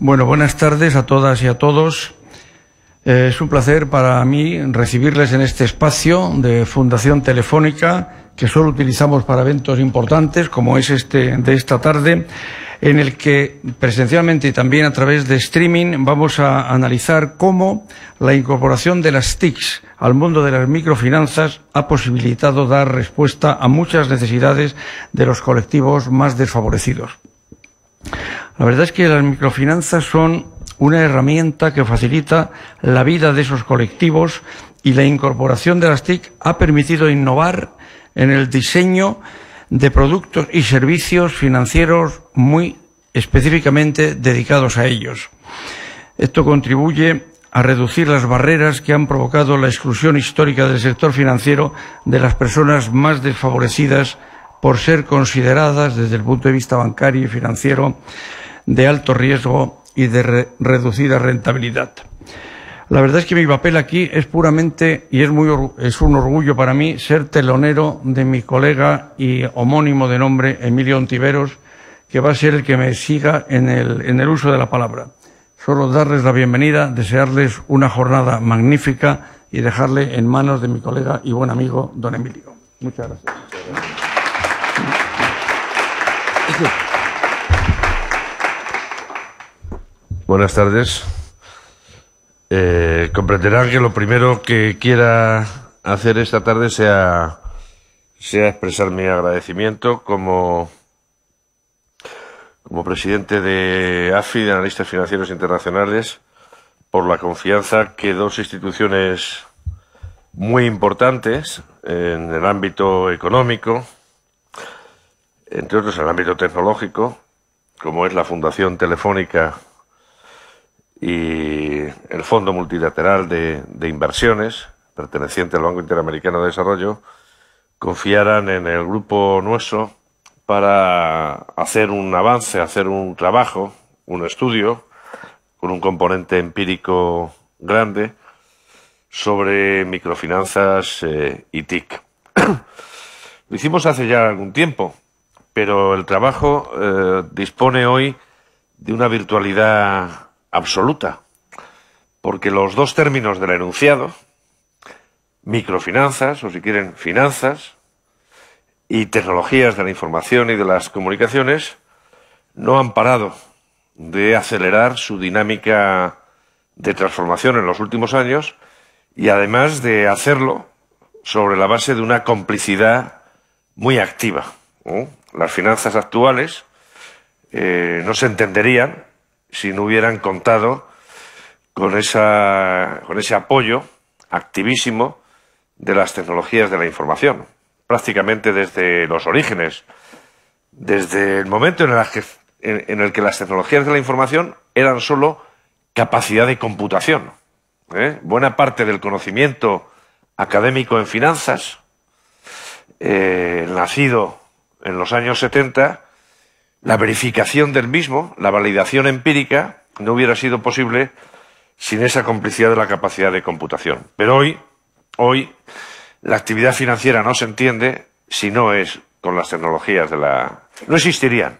Bueno, buenas tardes a todas y a todos. Es un placer para mí recibirles en este espacio de Fundación Telefónica, que solo utilizamos para eventos importantes, como es este de esta tarde, en el que presencialmente y también a través de streaming vamos a analizar cómo la incorporación de las TICs al mundo de las microfinanzas ha posibilitado dar respuesta a muchas necesidades de los colectivos más desfavorecidos. La verdad es que las microfinanzas son una herramienta que facilita la vida de esos colectivos y la incorporación de las TIC ha permitido innovar en el diseño de productos y servicios financieros muy específicamente dedicados a ellos. Esto contribuye a reducir las barreras que han provocado la exclusión histórica del sector financiero de las personas más desfavorecidas por ser consideradas desde el punto de vista bancario y financiero de alto riesgo y de reducida rentabilidad. La verdad es que mi papel aquí es puramente, y es un orgullo para mí, ser telonero de mi colega y homónimo de nombre, Emilio Ontiveros, que va a ser el que me siga en el uso de la palabra. Solo darles la bienvenida, desearles una jornada magnífica y dejarle en manos de mi colega y buen amigo, don Emilio. Muchas gracias. Buenas tardes. Comprenderán que lo primero que quiera hacer esta tarde sea expresar mi agradecimiento como presidente de AFI, de Analistas Financieros Internacionales, por la confianza que dos instituciones muy importantes en el ámbito económico, entre otros en el ámbito tecnológico, como es la Fundación Telefónica y el Fondo Multilateral de Inversiones, perteneciente al Banco Interamericano de Desarrollo, confiaran en el grupo nuestro para hacer un avance, hacer un trabajo, un estudio, con un componente empírico grande, sobre microfinanzas y TIC. Lo hicimos hace ya algún tiempo, pero el trabajo dispone hoy de una virtualidad absoluta, porque los dos términos del enunciado, microfinanzas, o si quieren, finanzas, y tecnologías de la información y de las comunicaciones, no han parado de acelerar su dinámica de transformación en los últimos años y además de hacerlo sobre la base de una complicidad muy activa, ¿no? Las finanzas actuales no se entenderían si no hubieran contado con ese apoyo activísimo de las tecnologías de la información, prácticamente desde los orígenes, desde el momento en el que las tecnologías de la información eran solo capacidad de computación. Buena parte del conocimiento académico en finanzas, nacido en los años 70, la verificación del mismo, la validación empírica, no hubiera sido posible sin esa complicidad de la capacidad de computación. Pero hoy la actividad financiera no se entiende si no es con las tecnologías de la... No existirían.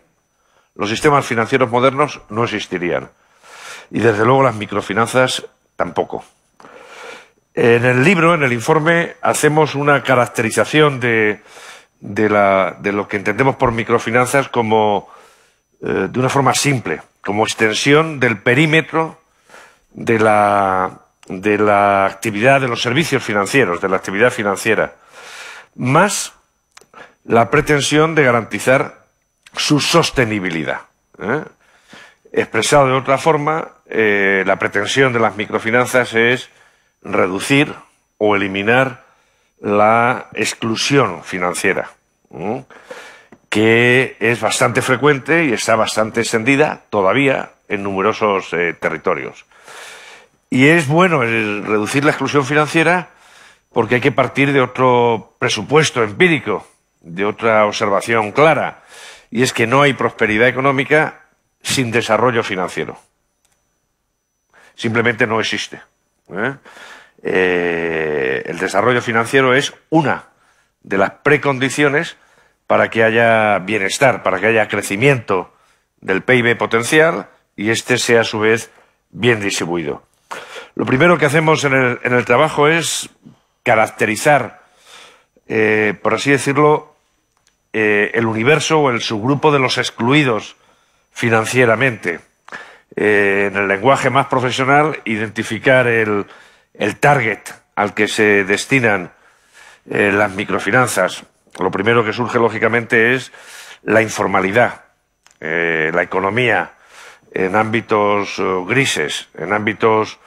Los sistemas financieros modernos no existirían. Y desde luego las microfinanzas tampoco. En el libro, en el informe, hacemos una caracterización de lo que entendemos por microfinanzas como de una forma simple, como extensión del perímetro de la actividad de los servicios financieros, de la actividad financiera, más la pretensión de garantizar su sostenibilidad. Expresado de otra forma, la pretensión de las microfinanzas es reducir o eliminar la exclusión financiera, que es bastante frecuente y está bastante extendida todavía en numerosos territorios. Y es bueno el reducir la exclusión financiera porque hay que partir de otro presupuesto empírico, de otra observación clara, y es que no hay prosperidad económica sin desarrollo financiero. Simplemente no existe. El desarrollo financiero es una de las precondiciones para que haya bienestar, para que haya crecimiento del PIB potencial y este sea a su vez bien distribuido. Lo primero que hacemos en el trabajo es caracterizar, por así decirlo, el universo o el subgrupo de los excluidos financieramente. En el lenguaje más profesional, identificar el target al que se destinan las microfinanzas. Lo primero que surge, lógicamente, es la informalidad, la economía en ámbitos grises, en ámbitos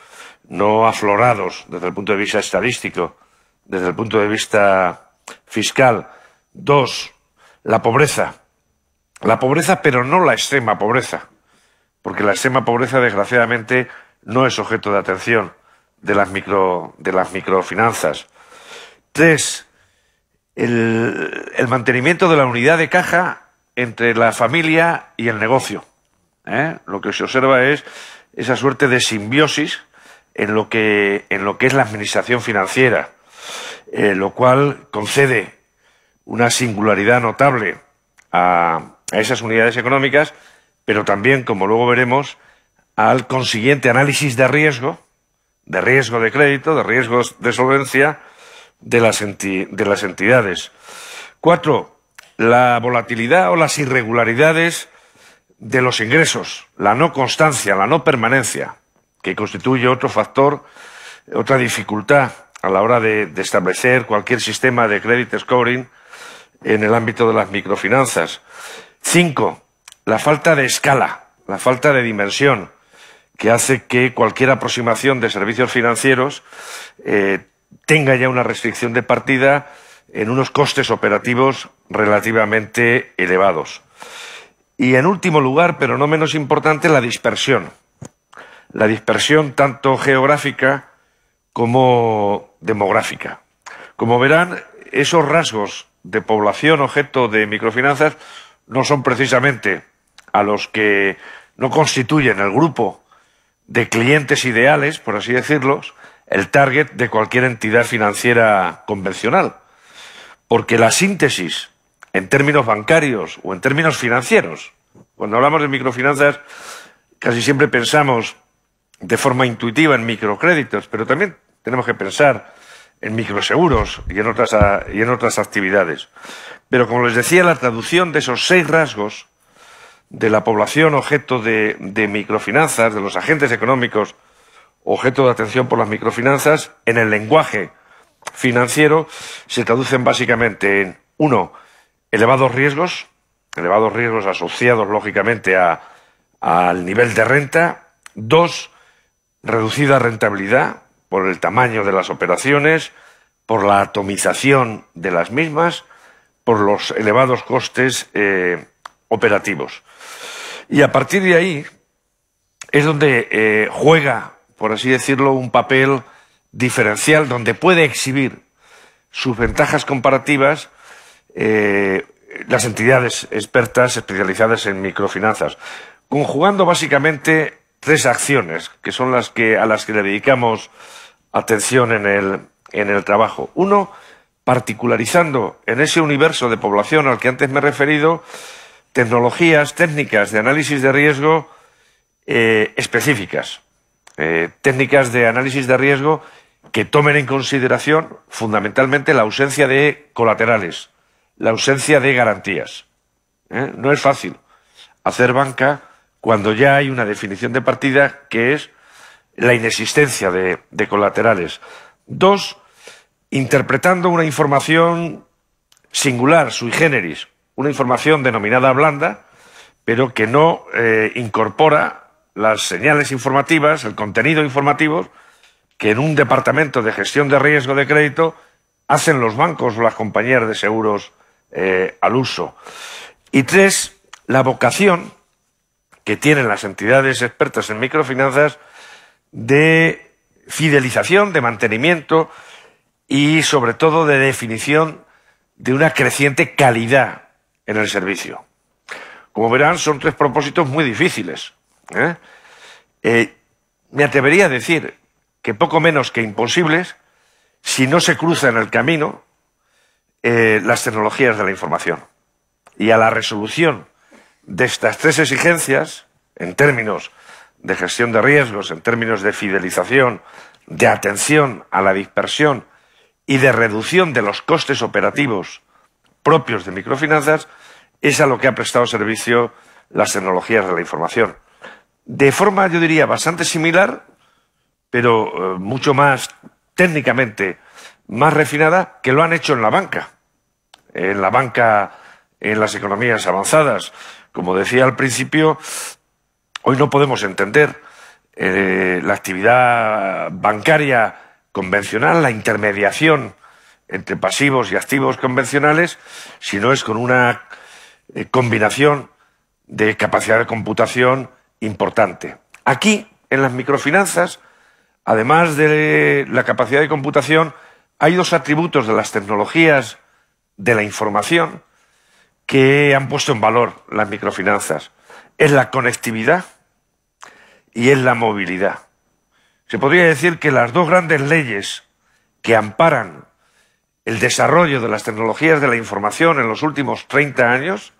no aflorados desde el punto de vista estadístico, desde el punto de vista fiscal. 2, la pobreza. La pobreza, pero no la extrema pobreza, porque la extrema pobreza, desgraciadamente, no es objeto de atención de las microfinanzas. 3, el mantenimiento de la unidad de caja entre la familia y el negocio. Lo que se observa es esa suerte de simbiosis en lo que es la administración financiera, lo cual concede una singularidad notable a esas unidades económicas, pero también, como luego veremos, al consiguiente análisis de riesgo de crédito, de riesgos de solvencia de las entidades. 4, la volatilidad o las irregularidades de los ingresos, la no constancia, la no permanencia, que constituye otro factor, otra dificultad a la hora de establecer cualquier sistema de credit scoring en el ámbito de las microfinanzas. 5, la falta de escala, la falta de dimensión, que hace que cualquier aproximación de servicios financieros tenga ya una restricción de partida en unos costes operativos relativamente elevados. Y en último lugar, pero no menos importante, la dispersión. La dispersión tanto geográfica como demográfica. Como verán, esos rasgos de población objeto de microfinanzas no son precisamente a los que no constituyen el grupo de clientes ideales, por así decirlos, el target de cualquier entidad financiera convencional. Porque la síntesis en términos bancarios o en términos financieros, cuando hablamos de microfinanzas casi siempre pensamos de forma intuitiva en microcréditos, pero también tenemos que pensar en microseguros y en otras actividades. Pero, como les decía, la traducción de esos 6 rasgos de la población objeto de microfinanzas, de los agentes económicos objeto de atención por las microfinanzas, en el lenguaje financiero se traducen básicamente en 1, elevados riesgos asociados lógicamente al nivel de renta. 2, reducida rentabilidad por el tamaño de las operaciones, por la atomización de las mismas, por los elevados costes operativos. Y a partir de ahí es donde juega, por así decirlo, un papel diferencial, donde puede exhibir sus ventajas comparativas las entidades expertas especializadas en microfinanzas, conjugando básicamente 3 acciones, que son a las que le dedicamos atención en el trabajo. 1, particularizando en ese universo de población al que antes me he referido, tecnologías, técnicas de análisis de riesgo específicas, técnicas de análisis de riesgo que tomen en consideración fundamentalmente la ausencia de colaterales, la ausencia de garantías. No es fácil hacer banca cuando ya hay una definición de partida que es la inexistencia de colaterales. 2, interpretando una información singular, sui generis, una información denominada blanda, pero que no incorpora las señales informativas, el contenido informativo que en un departamento de gestión de riesgo de crédito hacen los bancos o las compañías de seguros al uso. Y 3, la vocación que tienen las entidades expertas en microfinanzas de fidelización, de mantenimiento y, sobre todo, de definición de una creciente calidad en el servicio. Como verán, son 3 propósitos muy difíciles. Me atrevería a decir que poco menos que imposibles si no se cruza en el camino las tecnologías de la información. Y a la resolución de estas 3 exigencias, en términos de gestión de riesgos, en términos de fidelización, de atención a la dispersión y de reducción de los costes operativos propios de microfinanzas, es a lo que ha prestado servicio las tecnologías de la información. De forma, yo diría, bastante similar, pero mucho más técnicamente más refinada, que lo han hecho en la banca. En la banca, en las economías avanzadas. Como decía al principio, hoy no podemos entender la actividad bancaria convencional, la intermediación entre pasivos y activos convencionales, si no es con una combinación de capacidad de computación importante. Aquí, en las microfinanzas, además de la capacidad de computación, hay dos atributos de las tecnologías de la información que han puesto en valor las microfinanzas. Es la conectividad y es la movilidad. Se podría decir que las dos grandes leyes que amparan el desarrollo de las tecnologías de la información en los últimos 30 años,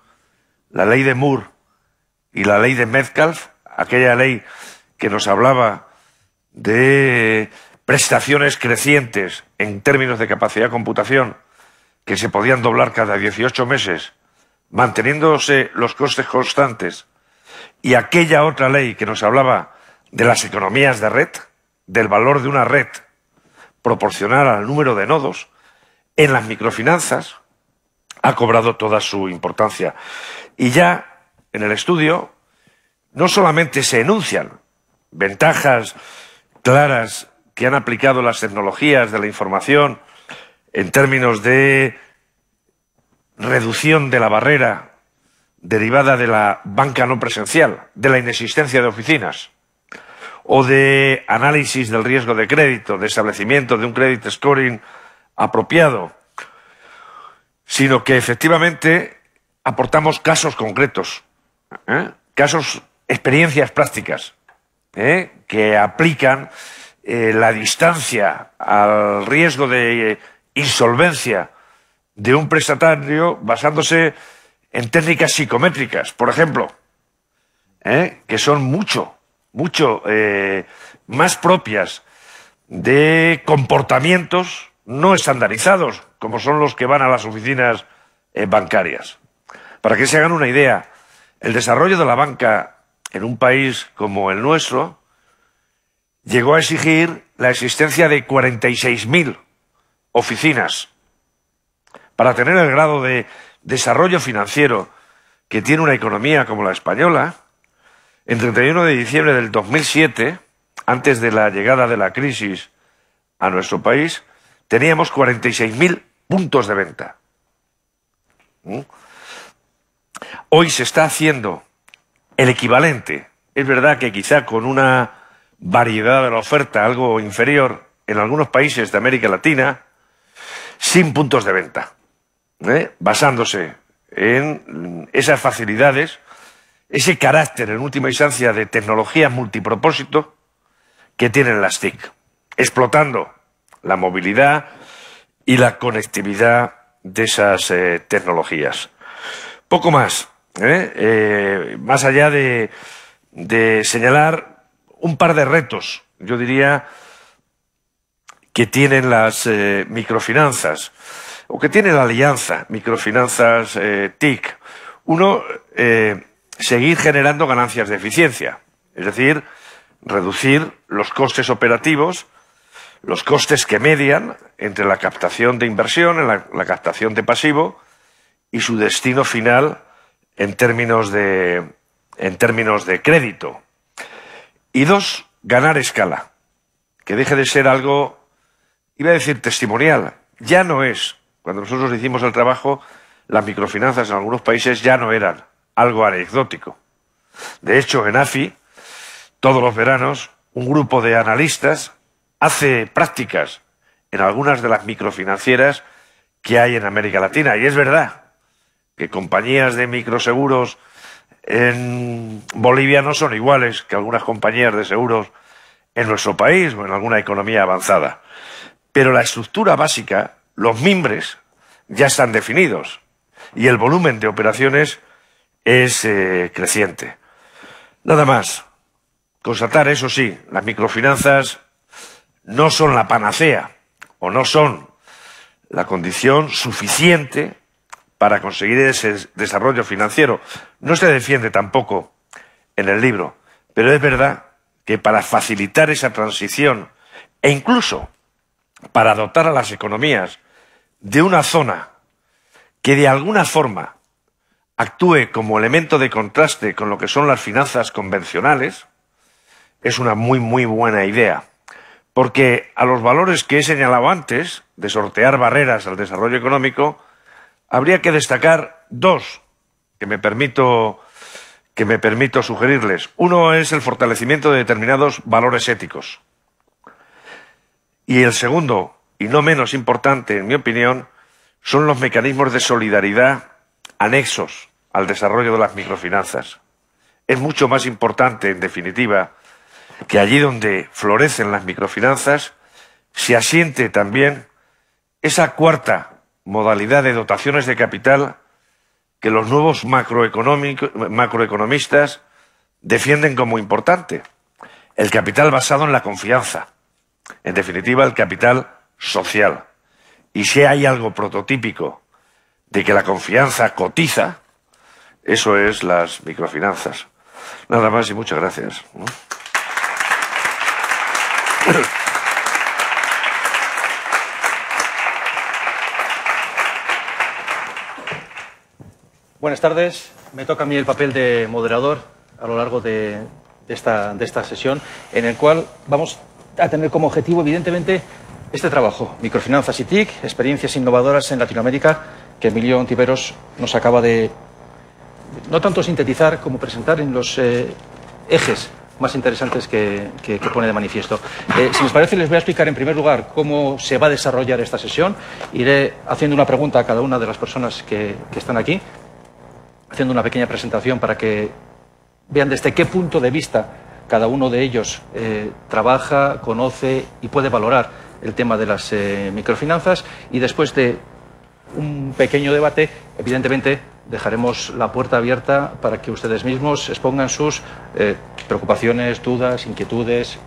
la ley de Moore y la ley de Metcalfe, aquella ley que nos hablaba de prestaciones crecientes en términos de capacidad de computación que se podían doblar cada 18 meses, manteniéndose los costes constantes, y aquella otra ley que nos hablaba de las economías de red, del valor de una red proporcional al número de nodos, en las microfinanzas ha cobrado toda su importancia. Y ya en el estudio no solamente se enuncian ventajas claras que han aplicado las tecnologías de la información en términos de reducción de la barrera derivada de la banca no presencial, de la inexistencia de oficinas, o de análisis del riesgo de crédito, de establecimiento de un credit scoring apropiado, sino que efectivamente aportamos casos concretos, experiencias prácticas, que aplican la distancia al riesgo de insolvencia de un prestatario basándose en técnicas psicométricas, por ejemplo, que son mucho más propias de comportamientos no estandarizados, como son los que van a las oficinas bancarias. Para que se hagan una idea, el desarrollo de la banca en un país como el nuestro llegó a exigir la existencia de 46.000 oficinas. Para tener el grado de desarrollo financiero que tiene una economía como la española, en 31 de diciembre del 2007, antes de la llegada de la crisis a nuestro país, teníamos 46.000 puntos de venta. Hoy se está haciendo el equivalente. Es verdad que quizá con una variedad de la oferta algo inferior en algunos países de América Latina, sin puntos de venta, basándose en esas facilidades, ese carácter en última instancia de tecnología multipropósito que tienen las TIC, explotando la movilidad y la conectividad de esas tecnologías. Poco más, más allá de señalar un par de retos, yo diría, que tienen las microfinanzas, o que tiene la alianza microfinanzas TIC. Uno, seguir generando ganancias de eficiencia, es decir, reducir los costes operativos, los costes que median entre la captación de inversión, la captación de pasivo y su destino final en términos de crédito. Y dos, ganar escala, que deje de ser algo, iba a decir testimonial, ya no es. Cuando nosotros hicimos el trabajo, las microfinanzas en algunos países ya no eran algo anecdótico. De hecho, en AFI, todos los veranos, un grupo de analistas hace prácticas en algunas de las microfinancieras que hay en América Latina. Y es verdad que compañías de microseguros en Bolivia no son iguales que algunas compañías de seguros en nuestro país o en alguna economía avanzada. Pero la estructura básica, los mimbres, ya están definidos y el volumen de operaciones es creciente. Nada más. Constatar, eso sí, las microfinanzas no son la panacea o no son la condición suficiente para conseguir ese desarrollo financiero. No se defiende tampoco en el libro, pero es verdad que para facilitar esa transición e incluso para dotar a las economías de una zona que de alguna forma actúe como elemento de contraste con lo que son las finanzas convencionales, es una muy buena idea. Porque a los valores que he señalado antes, de sortear barreras al desarrollo económico, habría que destacar dos que me permito sugerirles. Uno es el fortalecimiento de determinados valores éticos. Y el segundo, y no menos importante en mi opinión, son los mecanismos de solidaridad anexos al desarrollo de las microfinanzas. Es mucho más importante, en definitiva, que allí donde florecen las microfinanzas se asiente también esa cuarta modalidad de dotaciones de capital que los nuevos macroeconomistas defienden como importante. El capital basado en la confianza. En definitiva, el capital social. Y si hay algo prototípico de que la confianza cotiza, eso es las microfinanzas. Nada más y muchas gracias. Buenas tardes. Me toca a mí el papel de moderador a lo largo de esta sesión, en el cual vamos a tener como objetivo, evidentemente, este trabajo, Microfinanzas y TIC, experiencias innovadoras en Latinoamérica, que Emilio Ontiveros nos acaba de, no tanto sintetizar como presentar en los ejes más interesantes que pone de manifiesto. Si les parece, les voy a explicar en primer lugar cómo se va a desarrollar esta sesión. Iré haciendo una pregunta a cada una de las personas que están aquí, haciendo una pequeña presentación para que vean desde qué punto de vista cada uno de ellos trabaja, conoce y puede valorar el tema de las microfinanzas, y después de un pequeño debate, evidentemente, dejaremos la puerta abierta para que ustedes mismos expongan sus preocupaciones, dudas, inquietudes,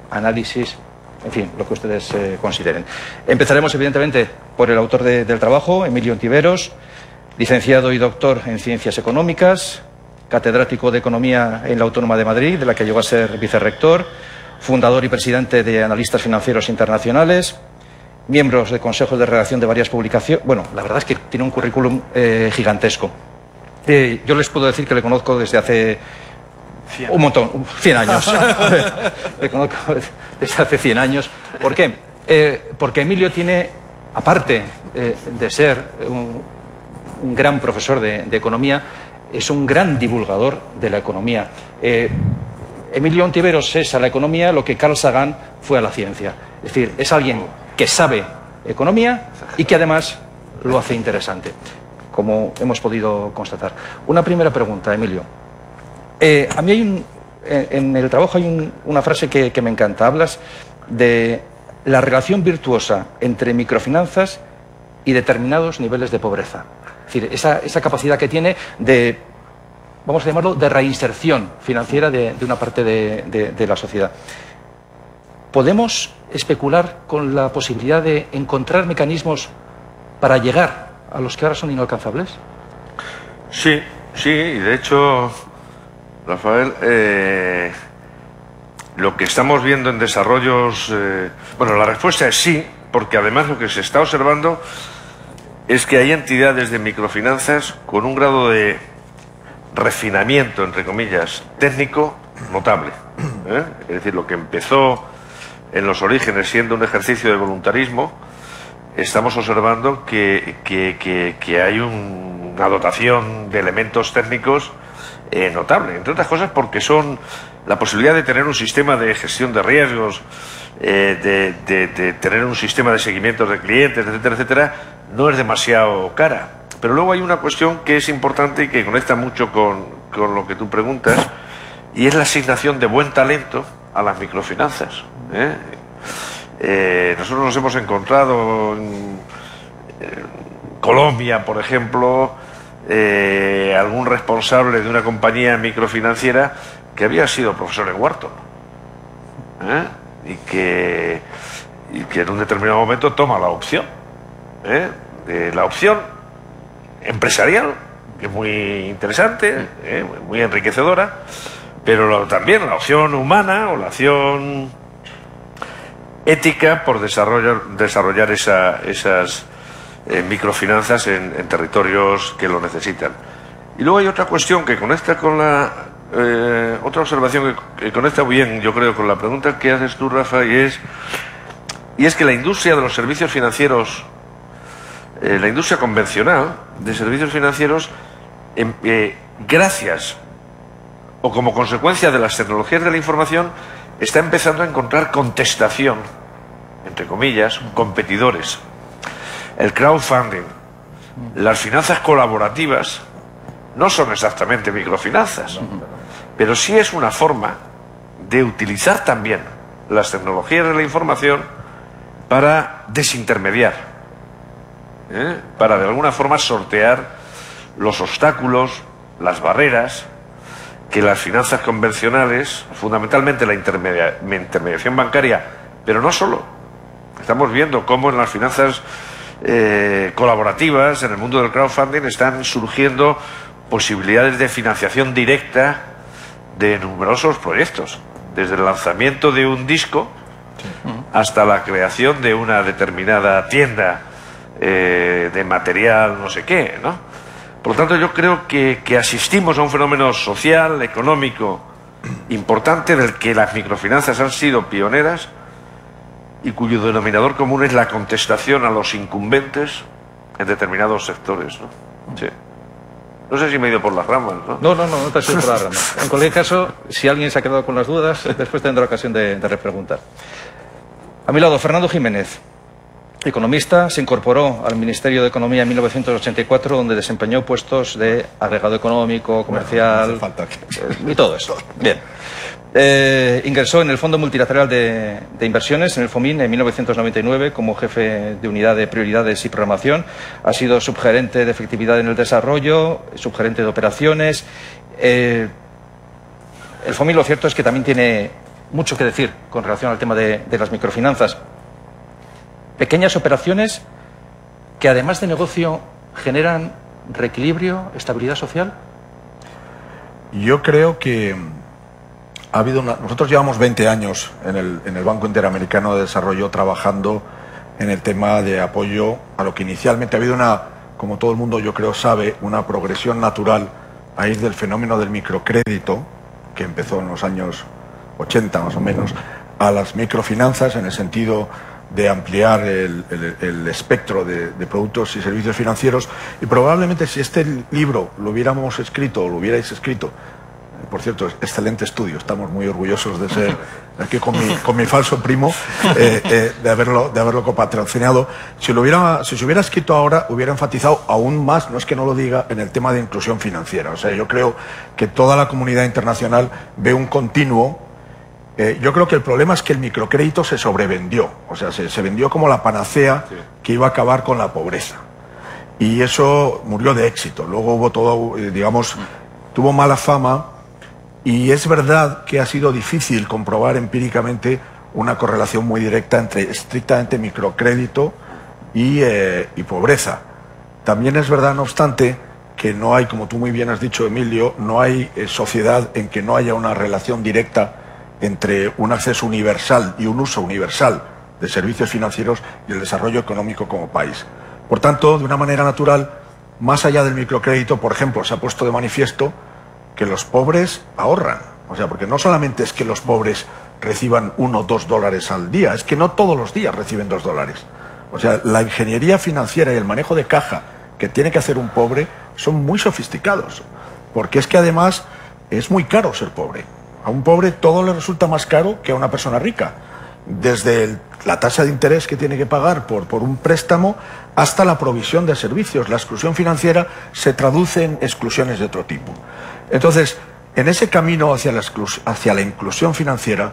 análisis, en fin, lo que ustedes consideren. Empezaremos, evidentemente, por el autor del trabajo, Emilio Ontiveros, licenciado y doctor en Ciencias Económicas, catedrático de Economía en la Autónoma de Madrid, de la que llegó a ser vicerrector, fundador y presidente de Analistas Financieros Internacionales, miembros de consejos de redacción de varias publicaciones. Bueno, la verdad es que tiene un currículum gigantesco. Yo les puedo decir que le conozco desde hace un montón, 100 años. Le conozco desde hace 100 años. ¿Por qué? Porque Emilio tiene, aparte de ser un gran profesor de economía, es un gran divulgador de la economía. Emilio Ontiveros es a la economía lo que Carl Sagan fue a la ciencia. Es decir, es alguien que sabe economía y que además lo hace interesante, como hemos podido constatar. Una primera pregunta, Emilio. A mí en el trabajo hay una frase que me encanta. Hablas de la relación virtuosa entre microfinanzas y determinados niveles de pobreza. Es decir, esa capacidad que tiene de, vamos a llamarlo, de reinserción financiera de una parte de la sociedad. ¿Podemos especular con la posibilidad de encontrar mecanismos para llegar a los que ahora son inalcanzables? Sí, y de hecho, Rafael, lo que estamos viendo en desarrollos... bueno, la respuesta es sí, porque además lo que se está observando es que hay entidades de microfinanzas con un grado de refinamiento, entre comillas, técnico notable. Es decir, lo que empezó en los orígenes siendo un ejercicio de voluntarismo, estamos observando que hay una dotación de elementos técnicos notable, entre otras cosas porque son la posibilidad de tener un sistema de gestión de riesgos, de tener un sistema de seguimientos de clientes, etcétera, etcétera, no es demasiado cara. Pero luego hay una cuestión que es importante y que conecta mucho con lo que tú preguntas, y es la asignación de buen talento a las microfinanzas. Nosotros nos hemos encontrado en Colombia, por ejemplo, algún responsable de una compañía microfinanciera que había sido profesor en Wharton, y que en un determinado momento toma la opción, la opción empresarial, que es muy interesante, muy enriquecedora, pero también la opción humana o la opción ética por desarrollar esas microfinanzas en territorios que lo necesitan. Y luego hay otra cuestión que conecta con otra observación que conecta muy bien, yo creo, con la pregunta que haces tú, Rafa, y es que la industria de los servicios financieros, la industria convencional de servicios financieros, gracias o como consecuencia de las tecnologías de la información, está empezando a encontrar contestación, entre comillas, competidores. El crowdfunding, las finanzas colaborativas, no son exactamente microfinanzas, pero sí es una forma de utilizar también las tecnologías de la información para desintermediar, para de alguna forma sortear los obstáculos, las barreras que las finanzas convencionales, fundamentalmente la intermediación bancaria, pero no solo. Estamos viendo cómo en las finanzas colaborativas, en el mundo del crowdfunding, están surgiendo posibilidades de financiación directa de numerosos proyectos, desde el lanzamiento de un disco hasta la creación de una determinada tienda de material no sé qué, ¿no? Por lo tanto, yo creo que asistimos a un fenómeno social, económico, importante, del que las microfinanzas han sido pioneras y cuyo denominador común es la contestación a los incumbentes en determinados sectores, ¿no? Sí. No sé si me he ido por las ramas, ¿no? No te has ido por las ramas. En cualquier caso, si alguien se ha quedado con las dudas, después tendrá ocasión de repreguntar. A mi lado, Fernando Jiménez, economista, se incorporó al Ministerio de Economía en 1984, donde desempeñó puestos de agregado económico, comercial, y todo eso. Bien. Ingresó en el Fondo Multilateral de Inversiones, en el FOMIN, en 1999, como jefe de unidad de prioridades y programación. Ha sido subgerente de efectividad en el desarrollo, subgerente de operaciones. El FOMIN, lo cierto es que también tiene mucho que decir con relación al tema de las microfinanzas. Pequeñas operaciones que, además de negocio, generan reequilibrio, estabilidad social. Yo creo que ha habido nosotros llevamos 20 años en el Banco Interamericano de Desarrollo trabajando en el tema de apoyo a lo que inicialmente ha habido como todo el mundo yo creo sabe, una progresión natural a ir del fenómeno del microcrédito, que empezó en los años 80 más o menos, a las microfinanzas en el sentido de ampliar el espectro de productos y servicios financieros. Y probablemente si este libro lo hubiéramos escrito o lo hubierais escrito, por cierto, excelente estudio, estamos muy orgullosos de ser aquí con mi falso primo, de haberlo copatrocinado. Si se hubiera escrito ahora, hubiera enfatizado aún más, no es que no lo diga, en el tema de inclusión financiera. O sea, yo creo que toda la comunidad internacional ve un continuo. Yo creo que el problema es que el microcrédito se sobrevendió, o sea, se vendió como la panacea que iba a acabar con la pobreza. Y eso murió de éxito. Luego hubo todo, digamos, tuvo mala fama, y es verdad que ha sido difícil comprobar empíricamente una correlación muy directa entre estrictamente microcrédito y pobreza. También es verdad, no obstante, que no hay, como tú muy bien has dicho, Emilio, no hay sociedad en que no haya una relación directa entre un acceso universal y un uso universal de servicios financieros y el desarrollo económico como país. Por tanto, de una manera natural, más allá del microcrédito, por ejemplo, se ha puesto de manifiesto que los pobres ahorran. O sea, porque no solamente es que los pobres reciban 1 o 2 dólares al día, es que no todos los días reciben 2 dólares. O sea, la ingeniería financiera y el manejo de caja que tiene que hacer un pobre son muy sofisticados, porque es que además es muy caro ser pobre. A un pobre todo le resulta más caro que a una persona rica, desde la tasa de interés que tiene que pagar por un préstamo hasta la provisión de servicios. La exclusión financiera se traduce en exclusiones de otro tipo. Entonces, en ese camino hacia la inclusión financiera,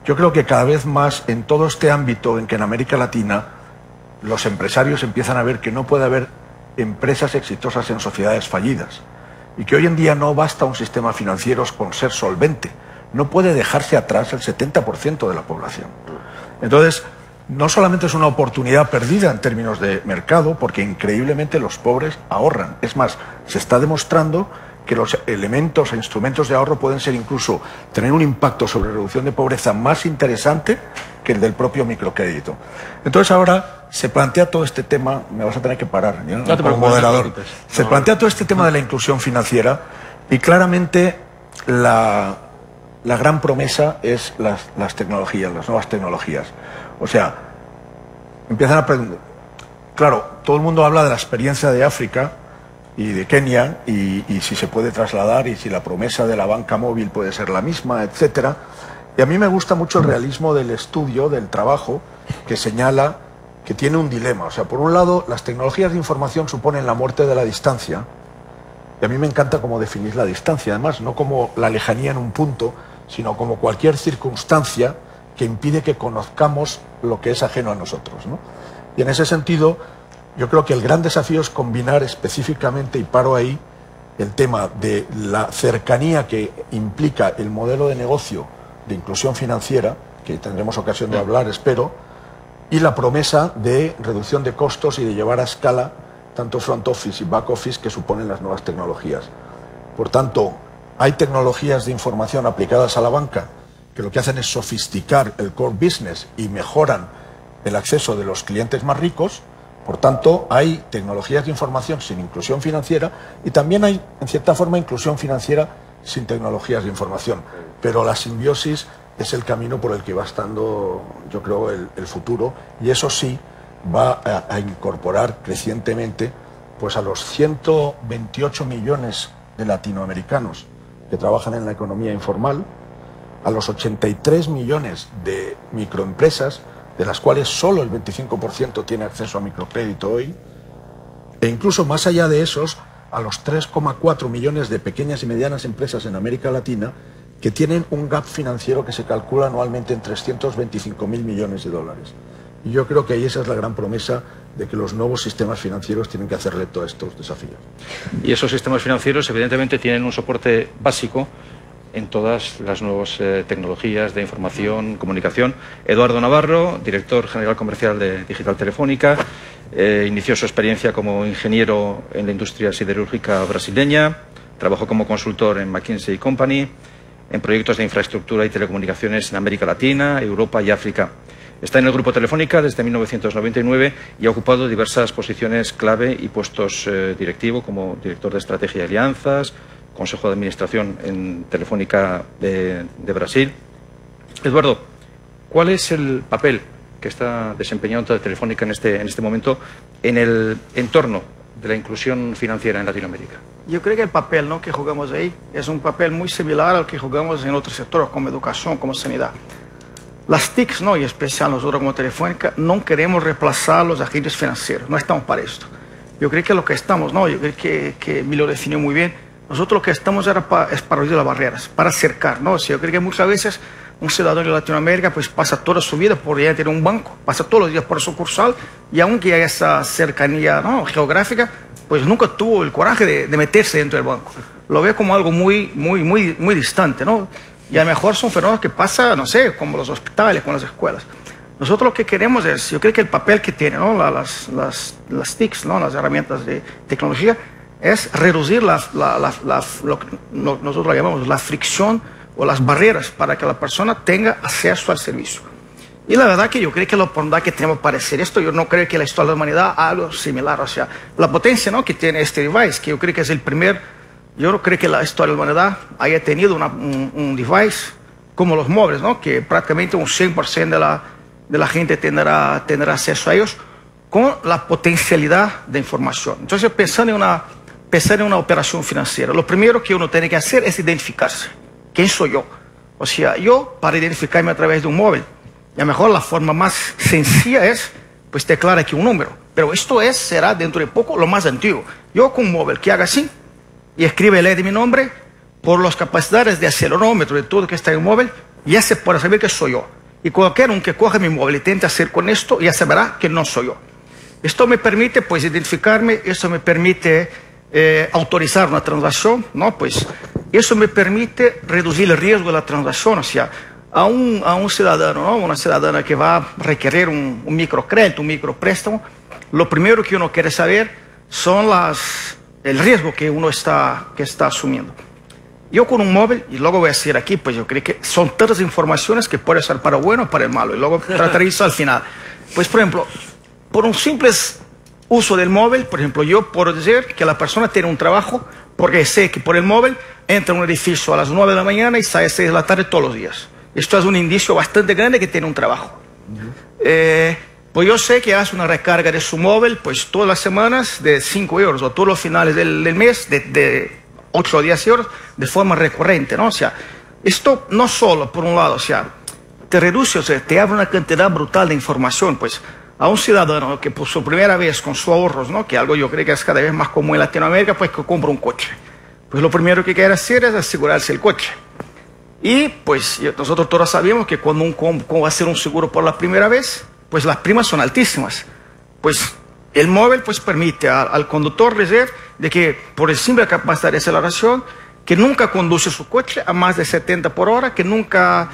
yo creo que cada vez más en todo este ámbito en que en América Latina los empresarios empiezan a ver que no puede haber empresas exitosas en sociedades fallidas, y que hoy en día no basta un sistema financiero con ser solvente. No puede dejarse atrás el 70% de la población. Entonces, no solamente es una oportunidad perdida en términos de mercado, porque increíblemente los pobres ahorran. Es más, se está demostrando que los elementos e instrumentos de ahorro pueden ser incluso tener un impacto sobre reducción de pobreza más interesante que el del propio microcrédito. Entonces ahora se plantea todo este tema, me vas a tener que parar, ¿no? Como moderador. Se plantea todo este tema de la inclusión financiera y claramente la gran promesa es las tecnologías, las nuevas tecnologías. O sea, empiezan a preguntar. Claro, todo el mundo habla de la experiencia de África y de Kenia y si se puede trasladar y si la promesa de la banca móvil puede ser la misma, etcétera. Y a mí me gusta mucho el realismo del estudio, del trabajo, que señala que tiene un dilema. O sea, por un lado, las tecnologías de información suponen la muerte de la distancia. Y a mí me encanta cómo definir la distancia, además, no como la lejanía en un punto, sino como cualquier circunstancia que impide que conozcamos lo que es ajeno a nosotros, ¿no? Y en ese sentido, yo creo que el gran desafío es combinar específicamente, y paro ahí, el tema de la cercanía que implica el modelo de negocio de inclusión financiera, que tendremos ocasión de hablar, espero, y la promesa de reducción de costos y de llevar a escala tanto front office y back office que suponen las nuevas tecnologías. Por tanto, hay tecnologías de información aplicadas a la banca que lo que hacen es sofisticar el core business y mejoran el acceso de los clientes más ricos. Por tanto, hay tecnologías de información sin inclusión financiera y también hay, en cierta forma, inclusión financiera sin tecnologías de información. Pero la simbiosis es el camino por el que va estando, yo creo, el futuro, y eso sí va a incorporar crecientemente pues a los 128 millones de latinoamericanos que trabajan en la economía informal, a los 83 millones de microempresas, de las cuales solo el 25% tiene acceso a microcrédito hoy, e incluso más allá de esos, a los 3,4 millones de pequeñas y medianas empresas en América Latina que tienen un gap financiero que se calcula anualmente en 325.000 millones de dólares. Y yo creo que ahí esa es la gran promesa de que los nuevos sistemas financieros tienen que hacerle todos estos desafíos. Y esos sistemas financieros evidentemente tienen un soporte básico en todas las nuevas tecnologías de información, comunicación. Eduardo Navarro, director general comercial de Digital Telefónica, inició su experiencia como ingeniero en la industria siderúrgica brasileña, trabajó como consultor en McKinsey & Company, en proyectos de infraestructura y telecomunicaciones en América Latina, Europa y África. Está en el Grupo Telefónica desde 1999 y ha ocupado diversas posiciones clave y puestos directivos como director de estrategia y alianzas, Consejo de Administración en Telefónica de Brasil. Eduardo, ¿cuál es el papel que está desempeñando Telefónica en este momento en el entorno de la inclusión financiera en Latinoamérica? Yo creo que el papel, ¿no?, que jugamos ahí es un papel muy similar al que jugamos en otros sectores como educación, como sanidad. Las TICs, ¿no?, y en especial nosotros como Telefónica, no queremos reemplazar los agentes financieros, no estamos para esto. Yo creo que lo que estamos, ¿no?, yo creo que Emilio lo definió muy bien. Nosotros lo que estamos es para reducir las barreras, para acercar, ¿no? O sea, yo creo que muchas veces un ciudadano de Latinoamérica pues pasa toda su vida por allá tener un banco, pasa todos los días por sucursal y aunque haya esa cercanía, ¿no?, geográfica, pues nunca tuvo el coraje de meterse dentro del banco. Lo ve como algo muy distante, ¿no? Y a lo mejor son fenómenos que pasan, no sé, como los hospitales, con las escuelas. Nosotros lo que queremos es, yo creo que el papel que tienen, ¿no?, las TICs, ¿no?, las herramientas de tecnología, es reducir lo que nosotros llamamos la fricción o las barreras para que la persona tenga acceso al servicio. Y la verdad que yo creo que la oportunidad que tenemos para hacer esto, yo no creo que la historia de la humanidad haga algo similar. O sea, la potencia, ¿no?, que tiene este device, que yo creo que es el primer, yo no creo que la historia de la humanidad haya tenido un device como los móviles, ¿no?, que prácticamente un 100% de la gente tendrá acceso a ellos con la potencialidad de información. Entonces, pensando en una operación financiera, lo primero que uno tiene que hacer es identificarse. ¿Quién soy yo? O sea, yo, para identificarme a través de un móvil, y a lo mejor la forma más sencilla es, pues, declarar aquí un número. Pero esto será dentro de poco lo más antiguo. Yo con un móvil que haga así, y escribe el de mi nombre, por las capacidades de acelerómetro, de todo que está en el móvil, ya se puede saber que soy yo. Y cualquiera que coja mi móvil y intente hacer con esto, ya sabrá que no soy yo. Esto me permite, pues, identificarme, esto me permite autorizar una transacción, ¿no? Pues eso me permite reducir el riesgo de la transacción, o sea, a un ciudadano, ¿no? Una ciudadana que va a requerir un microcrédito, un micropréstamo, lo primero que uno quiere saber son el riesgo que uno está asumiendo. Yo con un móvil, y luego voy a decir aquí, pues yo creo que son tantas informaciones que puede ser para bueno o para el malo, y luego trataré eso al final. Pues por ejemplo, por un simple uso del móvil, por ejemplo, yo puedo decir que la persona tiene un trabajo porque sé que por el móvil entra a un edificio a las 9 de la mañana y sale a 6 de la tarde todos los días. Esto es un indicio bastante grande que tiene un trabajo. Pues yo sé que hace una recarga de su móvil pues todas las semanas de 5 euros o todos los finales del mes de 8 o 10 euros de forma recurrente, ¿no? O sea, esto no solo, por un lado, o sea, te reduce, o sea, te abre una cantidad brutal de información, pues a un ciudadano que por su primera vez con sus ahorros, ¿no? Que algo yo creo que es cada vez más común en Latinoamérica, pues que compra un coche. Pues lo primero que quiere hacer es asegurarse el coche. Y pues nosotros todos sabemos que cuando va a hacer un seguro por la primera vez, pues las primas son altísimas. Pues el móvil pues permite al conductor decir de que por el simple capacidad de aceleración, que nunca conduce su coche a más de 70 por hora, que nunca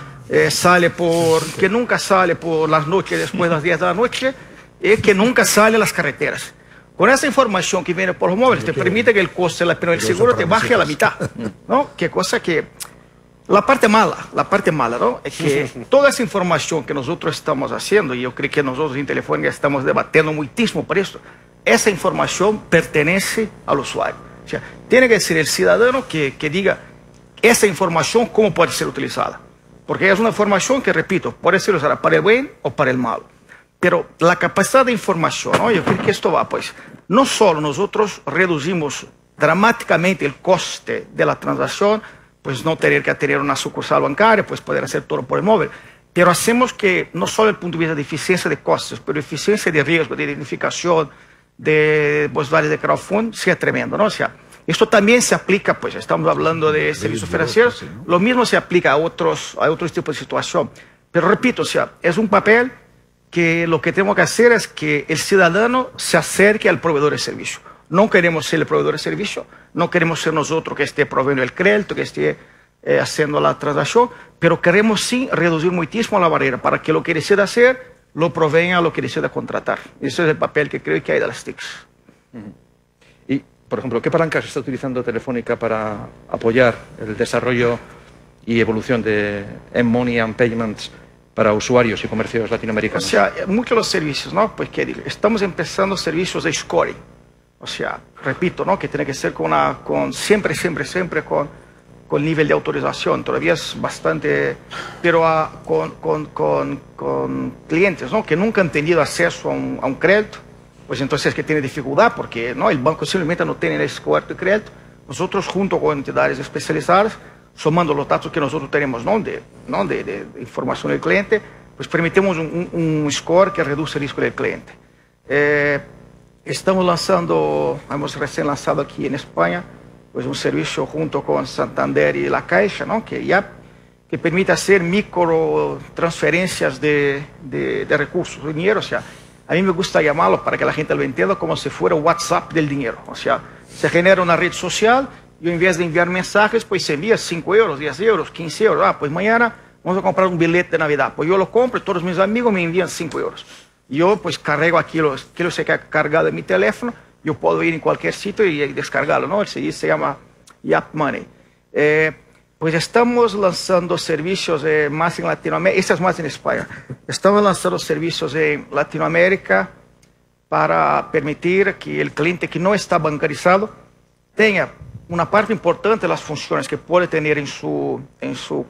sale por las noches después de las 10 de la noche, y que nunca sale a las carreteras. Con esa información que viene por los móviles, te permite que el coste de la prima del seguro te baje a la mitad, ¿no? Qué cosa que... La parte mala, ¿no? Es que toda esa información que nosotros estamos haciendo, y yo creo que nosotros en Telefónica estamos debatiendo muchísimo por esto, esa información pertenece al usuario. O sea, tiene que ser el ciudadano que diga esa información cómo puede ser utilizada. Porque es una información que, repito, puede ser usada para el bien o para el mal. Pero la capacidad de información, ¿no? Yo creo que esto va, pues, no solo nosotros reducimos dramáticamente el coste de la transacción, pues no tener que tener una sucursal bancaria, pues poder hacer todo por el móvil. Pero hacemos que no solo el punto de vista de eficiencia de costes, pero eficiencia de riesgo, de identificación, de usuarios de crowdfunding, sea tremendo, ¿no? O sea, esto también se aplica, pues estamos hablando de servicios financieros, lo mismo se aplica a otros tipos de situación. Pero repito, o sea, es un papel que lo que tenemos que hacer es que el ciudadano se acerque al proveedor de servicio. No queremos ser el proveedor de servicio, no queremos ser nosotros que esté proveyendo el crédito, que esté haciendo la transacción, pero queremos sí reducir muchísimo la barrera para que lo que decida hacer lo provenga a lo que decida contratar. Ese es el papel que creo que hay de las TICs. Y, por ejemplo, ¿qué palancas está utilizando Telefónica para apoyar el desarrollo y evolución de M-Money and Payments para usuarios y comercios latinoamericanos? O sea, muchos de los servicios, ¿no? Pues que estamos empezando servicios de scoring. O sea, repito, ¿no? Que tiene que ser siempre con nivel de autorización. Todavía es bastante, pero con clientes, ¿no? Que nunca han tenido acceso a un crédito, pues entonces es que tiene dificultad porque, ¿no? El banco simplemente no tiene ese cuarto de crédito. Nosotros, junto con entidades especializadas, sumando los datos que nosotros tenemos, ¿no? De información del cliente, pues permitimos un score que reduce el riesgo del cliente. Hemos recién lanzado aquí en España, pues un servicio junto con Santander y La Caixa, ¿no? que permite hacer micro transferencias de recursos, de dinero. O sea, a mí me gusta llamarlo, para que la gente lo entienda, como si fuera WhatsApp del dinero. O sea, se genera una red social, y en vez de enviar mensajes, pues se envía 5 euros, 10 euros, 15 euros. Ah, pues mañana vamos a comprar un billete de Navidad. Pues yo lo compro y todos mis amigos me envían 5 euros. Yo pues cargo aquello se queda cargado en mi teléfono, yo puedo ir en cualquier sitio y descargarlo, ¿no? Se llama Yap Money. Pues estamos lanzando servicios más en Latinoamérica, este es más en España. Estamos lanzando servicios en Latinoamérica para permitir que el cliente que no está bancarizado tenga una parte importante de las funciones que puede tener en su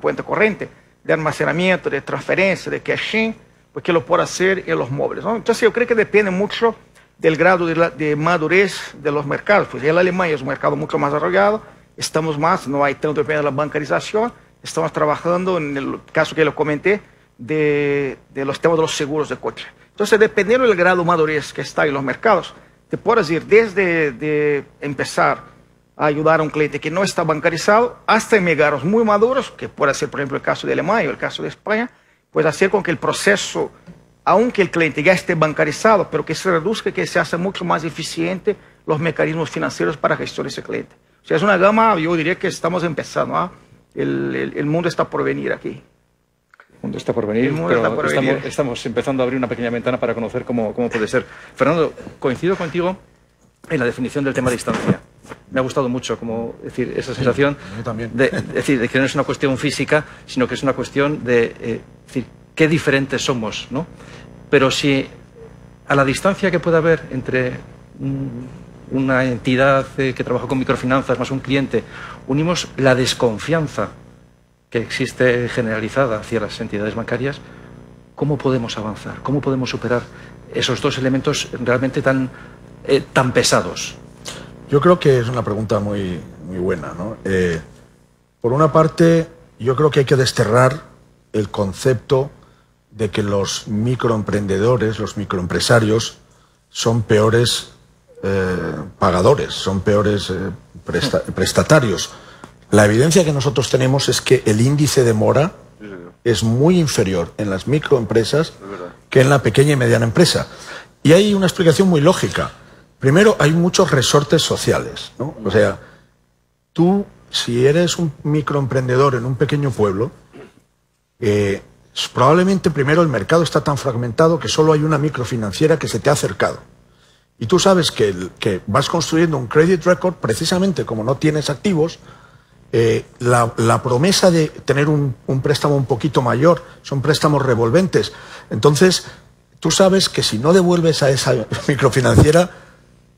cuenta corriente, de almacenamiento, de transferencia, de cashing, porque lo puede hacer en los móviles, ¿no? Entonces yo creo que depende mucho del grado de madurez de los mercados. Pues en la Alemania es un mercado mucho más desarrollado, estamos más, no hay tanto depende de la bancarización, estamos trabajando en el caso que lo comenté de los temas de los seguros de coche. Entonces, dependiendo del grado de madurez que está en los mercados, te puedes ir desde de empezar a ayudar a un cliente que no está bancarizado hasta mercados muy maduros, que puede ser, por ejemplo, el caso de Alemania o el caso de España, pues hacer con que el proceso, aunque el cliente ya esté bancarizado, pero que se reduzca, que se haga mucho más eficiente los mecanismos financieros para gestionar ese cliente. O sea, es una gama, yo diría que estamos empezando, ¿ah? El mundo está por venir aquí. El mundo está por venir, pero estamos empezando a abrir una pequeña ventana para conocer cómo puede ser. Fernando, coincido contigo en la definición del tema de distancia. Me ha gustado mucho decir, esa sensación de que no es una cuestión física, sino que es una cuestión de decir, qué diferentes somos, ¿no? Pero si a la distancia que pueda haber entre una entidad que trabaja con microfinanzas más un cliente, unimos la desconfianza que existe generalizada hacia las entidades bancarias, ¿cómo podemos avanzar? ¿Cómo podemos superar esos dos elementos realmente tan pesados? Yo creo que es una pregunta muy buena, ¿no? Por una parte, yo creo que hay que desterrar el concepto de que los microemprendedores, los microempresarios, son peores pagadores, son peores prestatarios. La evidencia que nosotros tenemos es que el índice de mora es muy inferior en las microempresas que en la pequeña y mediana empresa. Y hay una explicación muy lógica. Primero, hay muchos resortes sociales, ¿no? O sea, tú, si eres un microemprendedor en un pequeño pueblo, probablemente primero el mercado está tan fragmentado que solo hay una microfinanciera que se te ha acercado. Y tú sabes que vas construyendo un credit record precisamente como no tienes activos. La promesa de tener un préstamo un poquito mayor, son préstamos revolventes. Entonces, tú sabes que si no devuelves a esa microfinanciera,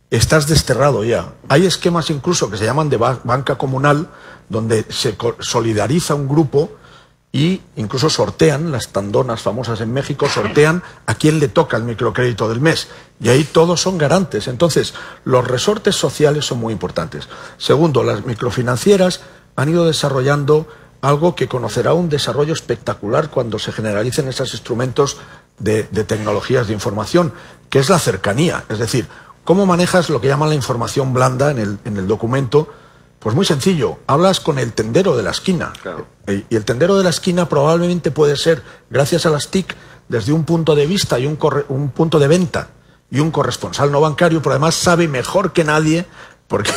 estás desterrado ya. Hay esquemas incluso que se llaman de banca comunal, donde se solidariza un grupo y incluso sortean, las tandonas famosas en México, sortean a quién le toca el microcrédito del mes. Y ahí todos son garantes. Entonces, los resortes sociales son muy importantes. Segundo, las microfinancieras han ido desarrollando algo que conocerá un desarrollo espectacular cuando se generalicen esos instrumentos de tecnologías de información, que es la cercanía. Es decir, ¿cómo manejas lo que llaman la información blanda en el documento? Pues muy sencillo, hablas con el tendero de la esquina. Claro. Y el tendero de la esquina probablemente puede ser, gracias a las TIC, desde un punto de vista y un punto de venta y un corresponsal no bancario, pero además sabe mejor que nadie porque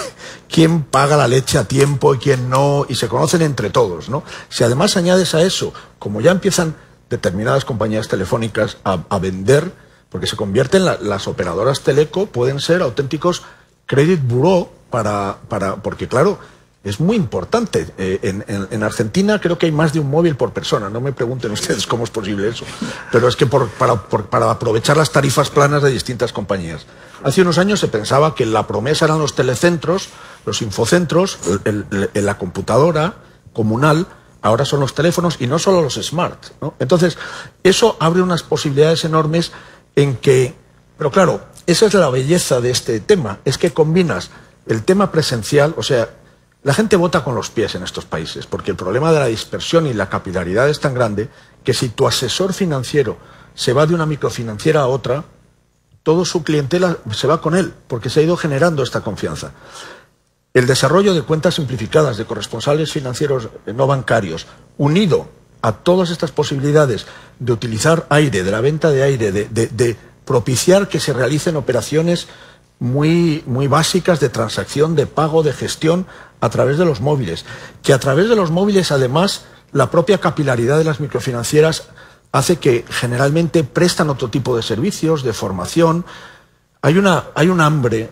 quién paga la leche a tiempo y quién no, y se conocen entre todos, ¿no? Si además añades a eso, como ya empiezan determinadas compañías telefónicas a vender, porque se convierten las operadoras teleco, pueden ser auténticos credit bureau porque claro, es muy importante. En Argentina creo que hay más de un móvil por persona. No me pregunten ustedes cómo es posible eso. Pero es que para aprovechar las tarifas planas de distintas compañías. Hace unos años se pensaba que la promesa eran los telecentros, los infocentros, la computadora comunal. Ahora son los teléfonos y no solo los smart, ¿no? Entonces, eso abre unas posibilidades enormes en que... Pero claro, esa es la belleza de este tema, es que combinas el tema presencial, o sea, la gente vota con los pies en estos países, porque el problema de la dispersión y la capilaridad es tan grande que si tu asesor financiero se va de una microfinanciera a otra, todo su clientela se va con él, porque se ha ido generando esta confianza. El desarrollo de cuentas simplificadas de corresponsales financieros no bancarios, unido a todas estas posibilidades de utilizar aire, de la venta de aire, de propiciar que se realicen operaciones muy básicas de transacción, de pago, de gestión a través de los móviles. Que a través de los móviles, además, la propia capilaridad de las microfinancieras hace que generalmente prestan otro tipo de servicios, de formación. Hay un hambre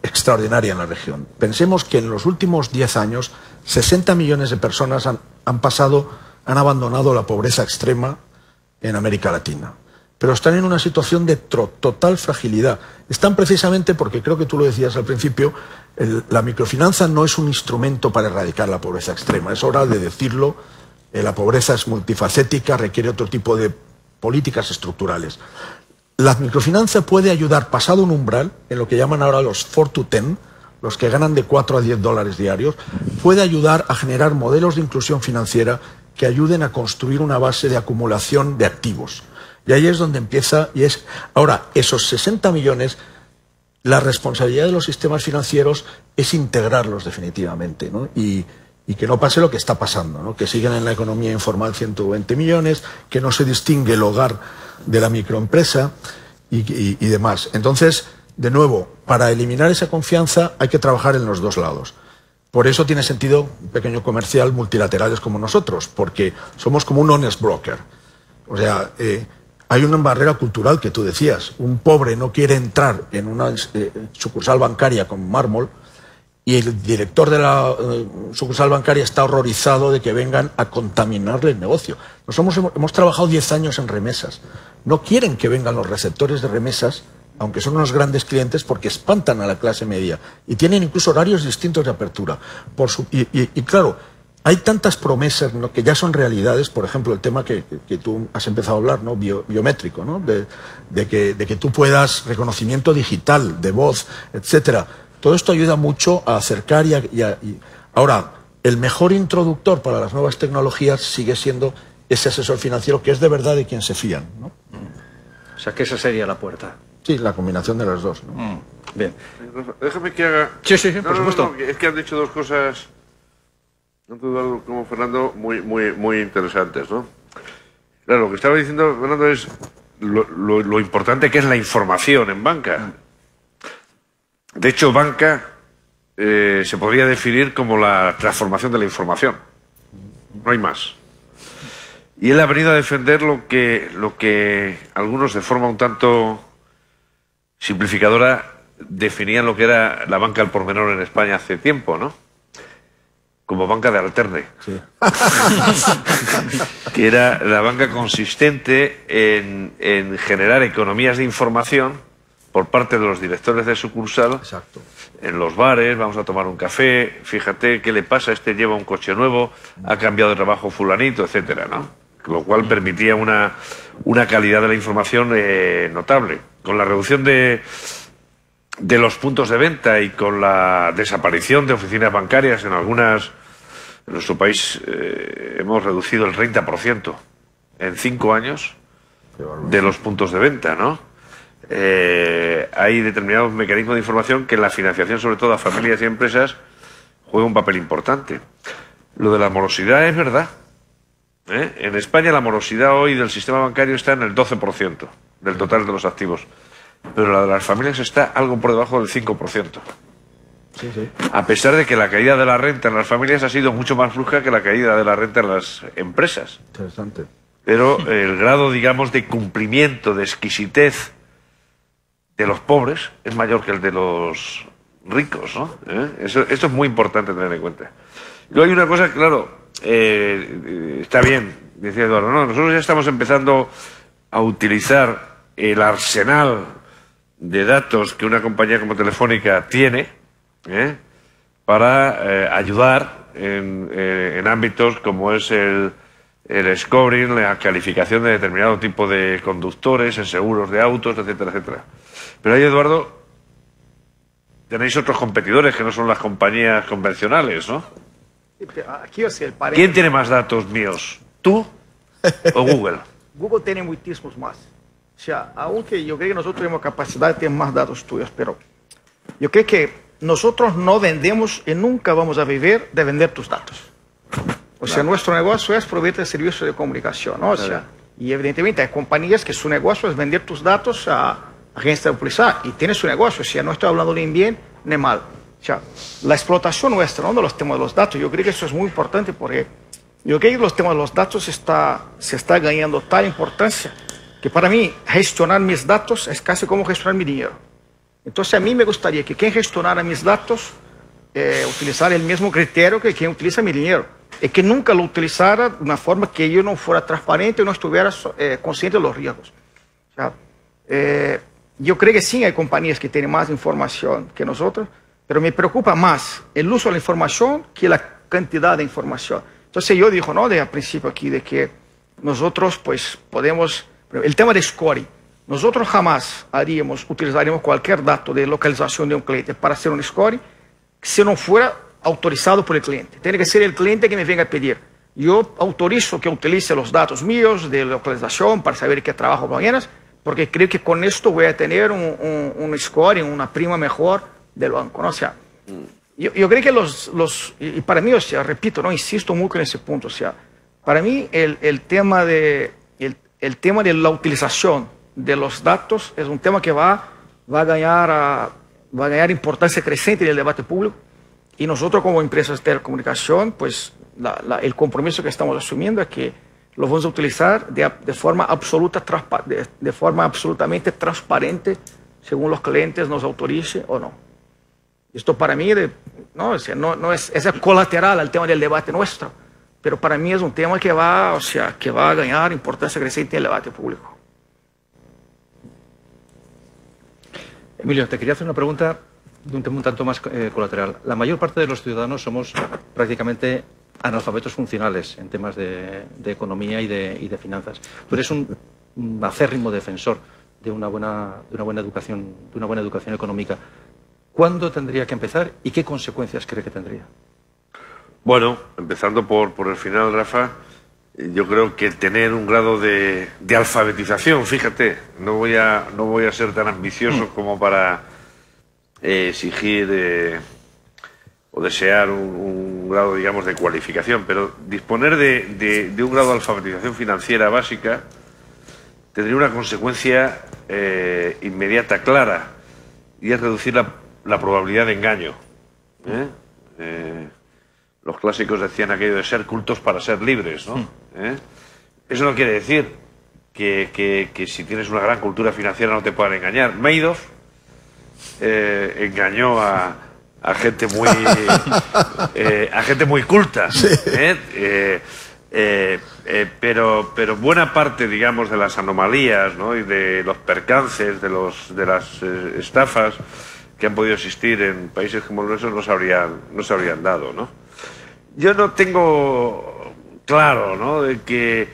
extraordinaria en la región. Pensemos que en los últimos 10 años 60 millones de personas han abandonado la pobreza extrema en América Latina. Pero están en una situación de total fragilidad. Están precisamente porque, creo que tú lo decías al principio, la microfinanza no es un instrumento para erradicar la pobreza extrema. Es hora de decirlo, la pobreza es multifacética, requiere otro tipo de políticas estructurales. La microfinanza puede ayudar, pasado un umbral, en lo que llaman ahora los 4 to 10, los que ganan de 4 a 10 dólares diarios, puede ayudar a generar modelos de inclusión financiera que ayuden a construir una base de acumulación de activos. Y ahí es donde empieza, y es... Ahora, esos 60 millones, la responsabilidad de los sistemas financieros es integrarlos definitivamente, ¿no? Y que no pase lo que está pasando, ¿no? Que siguen en la economía informal 120 millones, que no se distingue el hogar de la microempresa y demás. Entonces, de nuevo, para eliminar esa confianza hay que trabajar en los dos lados. Por eso tiene sentido un pequeño comercial multilaterales como nosotros, porque somos como un honest broker. O sea, hay una barrera cultural que tú decías. Un pobre no quiere entrar en una sucursal bancaria con mármol y el director de la sucursal bancaria está horrorizado de que vengan a contaminarle el negocio. Nosotros hemos trabajado 10 años en remesas. No quieren que vengan los receptores de remesas, aunque son unos grandes clientes, porque espantan a la clase media y tienen incluso horarios distintos de apertura. Y claro, hay tantas promesas, ¿no?, que ya son realidades. Por ejemplo, el tema que tú has empezado a hablar, ¿no?, biométrico, ¿no?, de que tú puedas, reconocimiento digital, de voz, etcétera. Todo esto ayuda mucho a acercar Ahora, el mejor introductor para las nuevas tecnologías sigue siendo ese asesor financiero que es de verdad de quien se fían, ¿no? O sea, que esa sería la puerta. Sí, la combinación de las dos, ¿no? Bien. Déjame que haga... Sí, por supuesto. No, es que han dicho dos cosas, tanto Eduardo como Fernando, muy interesantes, ¿no? Claro, lo que estaba diciendo Fernando es lo importante que es la información en banca. De hecho, banca se podría definir como la transformación de la información. No hay más. Y él ha venido a defender lo que algunos de forma un tanto simplificadora definían lo que era la banca al por menor en España hace tiempo, ¿no? Como banca de alterne. Sí. Que era la banca consistente en generar economías de información por parte de los directores de sucursal. Exacto. En los bares, vamos a tomar un café, fíjate qué le pasa, este lleva un coche nuevo, ha cambiado de trabajo fulanito, etcétera, ¿no? Lo cual permitía una calidad de la información notable. Con la reducción de los puntos de venta y con la desaparición de oficinas bancarias en nuestro país hemos reducido el 30% en 5 años de los puntos de venta, ¿no? Hay determinados mecanismos de información que en la financiación, sobre todo a familias y empresas, juega un papel importante. Lo de la morosidad es verdad. En España la morosidad hoy del sistema bancario está en el 12% del total de los activos, pero la de las familias está algo por debajo del 5%. Sí, sí. A pesar de que la caída de la renta en las familias ha sido mucho más floja que la caída de la renta en las empresas. Interesante. Pero el grado, digamos, de cumplimiento, de exquisitez de los pobres es mayor que el de los ricos, ¿no? Esto es muy importante tener en cuenta. Luego hay una cosa, claro, está bien, decía Eduardo, no, nosotros ya estamos empezando a utilizar el arsenal de datos que una compañía como Telefónica tiene para ayudar en ámbitos como es el scoring, la calificación de determinado tipo de conductores, en seguros de autos, etcétera, etcétera. Pero ahí, Eduardo, tenéis otros competidores que no son las compañías convencionales, ¿no? Aquí, o sea, ¿Quién tiene más datos míos? ¿Tú o Google? Google tiene muchísimos más. O sea, aunque yo creo que nosotros tenemos capacidad de tener más datos tuyos, pero yo creo que nosotros no vendemos y nunca vamos a vivir de vender tus datos. O sea, nuestro negocio es proveerte de servicios de comunicación, ¿no? O sea, y evidentemente hay compañías que su negocio es vender tus datos a agencias de publicidad y tiene su negocio. O sea, no estoy hablando ni bien ni mal. O sea, la explotación nuestra, ¿no?, de los temas de los datos, yo creo que eso es muy importante porque yo creo que los temas de los datos se está ganando tal importancia que para mí gestionar mis datos es casi como gestionar mi dinero. Entonces a mí me gustaría que quien gestionara mis datos utilizara el mismo criterio que quien utiliza mi dinero y que nunca lo utilizara de una forma que yo no fuera transparente y no estuviera consciente de los riesgos. O sea, yo creo que sí hay compañías que tienen más información que nosotros, pero me preocupa más el uso de la información que la cantidad de información. Entonces yo digo, ¿no?, de al principio aquí, de que nosotros pues podemos, el tema de scoring, nosotros jamás utilizaríamos cualquier dato de localización de un cliente para hacer un scoring si no fuera autorizado por el cliente. Tiene que ser el cliente que me venga a pedir. Yo autorizo que utilice los datos míos de localización para saber qué trabajo mañana, porque creo que con esto voy a tener un scoring, una prima mejor del banco, ¿no? O sea, yo creo que y para mí, o sea, repito, no insisto mucho en ese punto, o sea, para mí el tema de la utilización de los datos es un tema que va va a ganar importancia creciente en el debate público. Y nosotros como empresas de telecomunicación, pues el compromiso que estamos asumiendo es que lo vamos a utilizar de forma absolutamente transparente, según los clientes nos autoricen o no. Esto para mí no es colateral al tema del debate nuestro, pero para mí es un tema que va a ganar importancia creciente en el debate público. Emilio, te quería hacer una pregunta de un tema un tanto más colateral. La mayor parte de los ciudadanos somos prácticamente analfabetos funcionales en temas de economía y de finanzas. Tú eres un acérrimo defensor de una buena educación económica. ¿Cuándo tendría que empezar y qué consecuencias cree que tendría? Bueno, empezando por el final, Rafa, yo creo que tener un grado de alfabetización, fíjate, no voy a ser tan ambicioso como para exigir o desear un grado, digamos, de cualificación, pero disponer de un grado de alfabetización financiera básica tendría una consecuencia inmediata, clara, y es reducir la probabilidad de engaño. Los clásicos decían aquello de ser cultos para ser libres, ¿no? Eso no quiere decir que si tienes una gran cultura financiera no te puedan engañar. Madoff engañó a gente muy culta, sí. Pero buena parte, digamos, de las anomalías, ¿no?, y de los percances, de las estafas que han podido existir en países como los nuestros no se habrían dado, ¿no? Yo no tengo claro, ¿no?, de que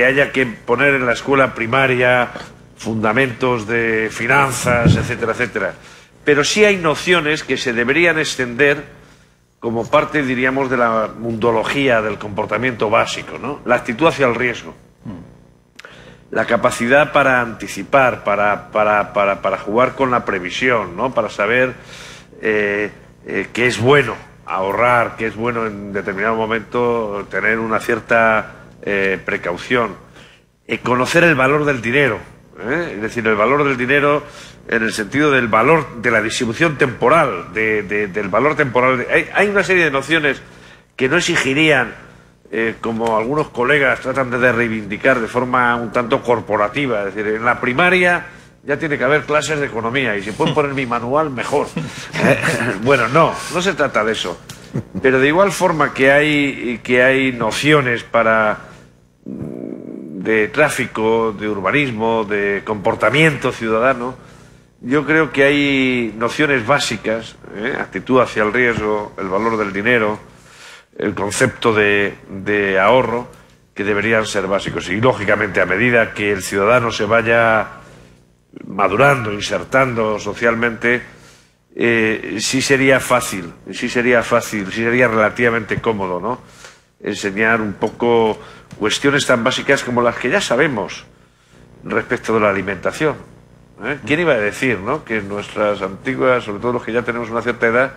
haya que poner en la escuela primaria fundamentos de finanzas, etcétera, etcétera. Pero sí hay nociones que se deberían extender como parte, diríamos, de la mundología del comportamiento básico, ¿no? La actitud hacia el riesgo, la capacidad para anticipar, para jugar con la previsión, ¿no?, para saber que es bueno ahorrar, que es bueno en determinado momento tener una cierta precaución, conocer el valor del dinero, es decir, el valor del dinero en el sentido del valor de la distribución temporal, del valor temporal. Hay una serie de nociones que no exigirían, como algunos colegas tratan de reivindicar de forma un tanto corporativa, es decir, en la primaria ya tiene que haber clases de economía y si pueden poner mi manual, mejor. Bueno, no se trata de eso. Pero de igual forma que hay nociones de tráfico, de urbanismo, de comportamiento ciudadano, yo creo que hay nociones básicas, actitud hacia el riesgo, el valor del dinero, el concepto de ahorro, que deberían ser básicos. Y lógicamente, a medida que el ciudadano se vaya madurando, insertando socialmente, sí sería relativamente cómodo, ¿no?, enseñar un poco cuestiones tan básicas como las que ya sabemos respecto de la alimentación. ¿Quién iba a decir, ¿no?, que nuestras antiguas, sobre todo los que ya tenemos una cierta edad,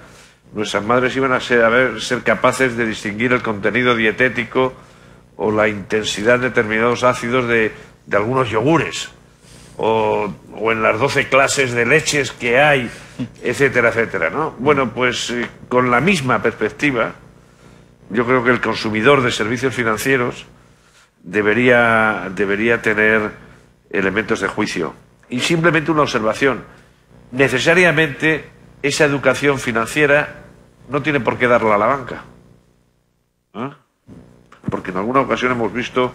nuestras madres iban a ser capaces de distinguir el contenido dietético o la intensidad de determinados ácidos de algunos yogures, o en las 12 clases de leches que hay, etcétera, etcétera, ¿no? Bueno, pues con la misma perspectiva, yo creo que el consumidor de servicios financieros debería tener elementos de juicio. Y simplemente una observación. Necesariamente esa educación financiera no tiene por qué darla a la banca. Porque en alguna ocasión hemos visto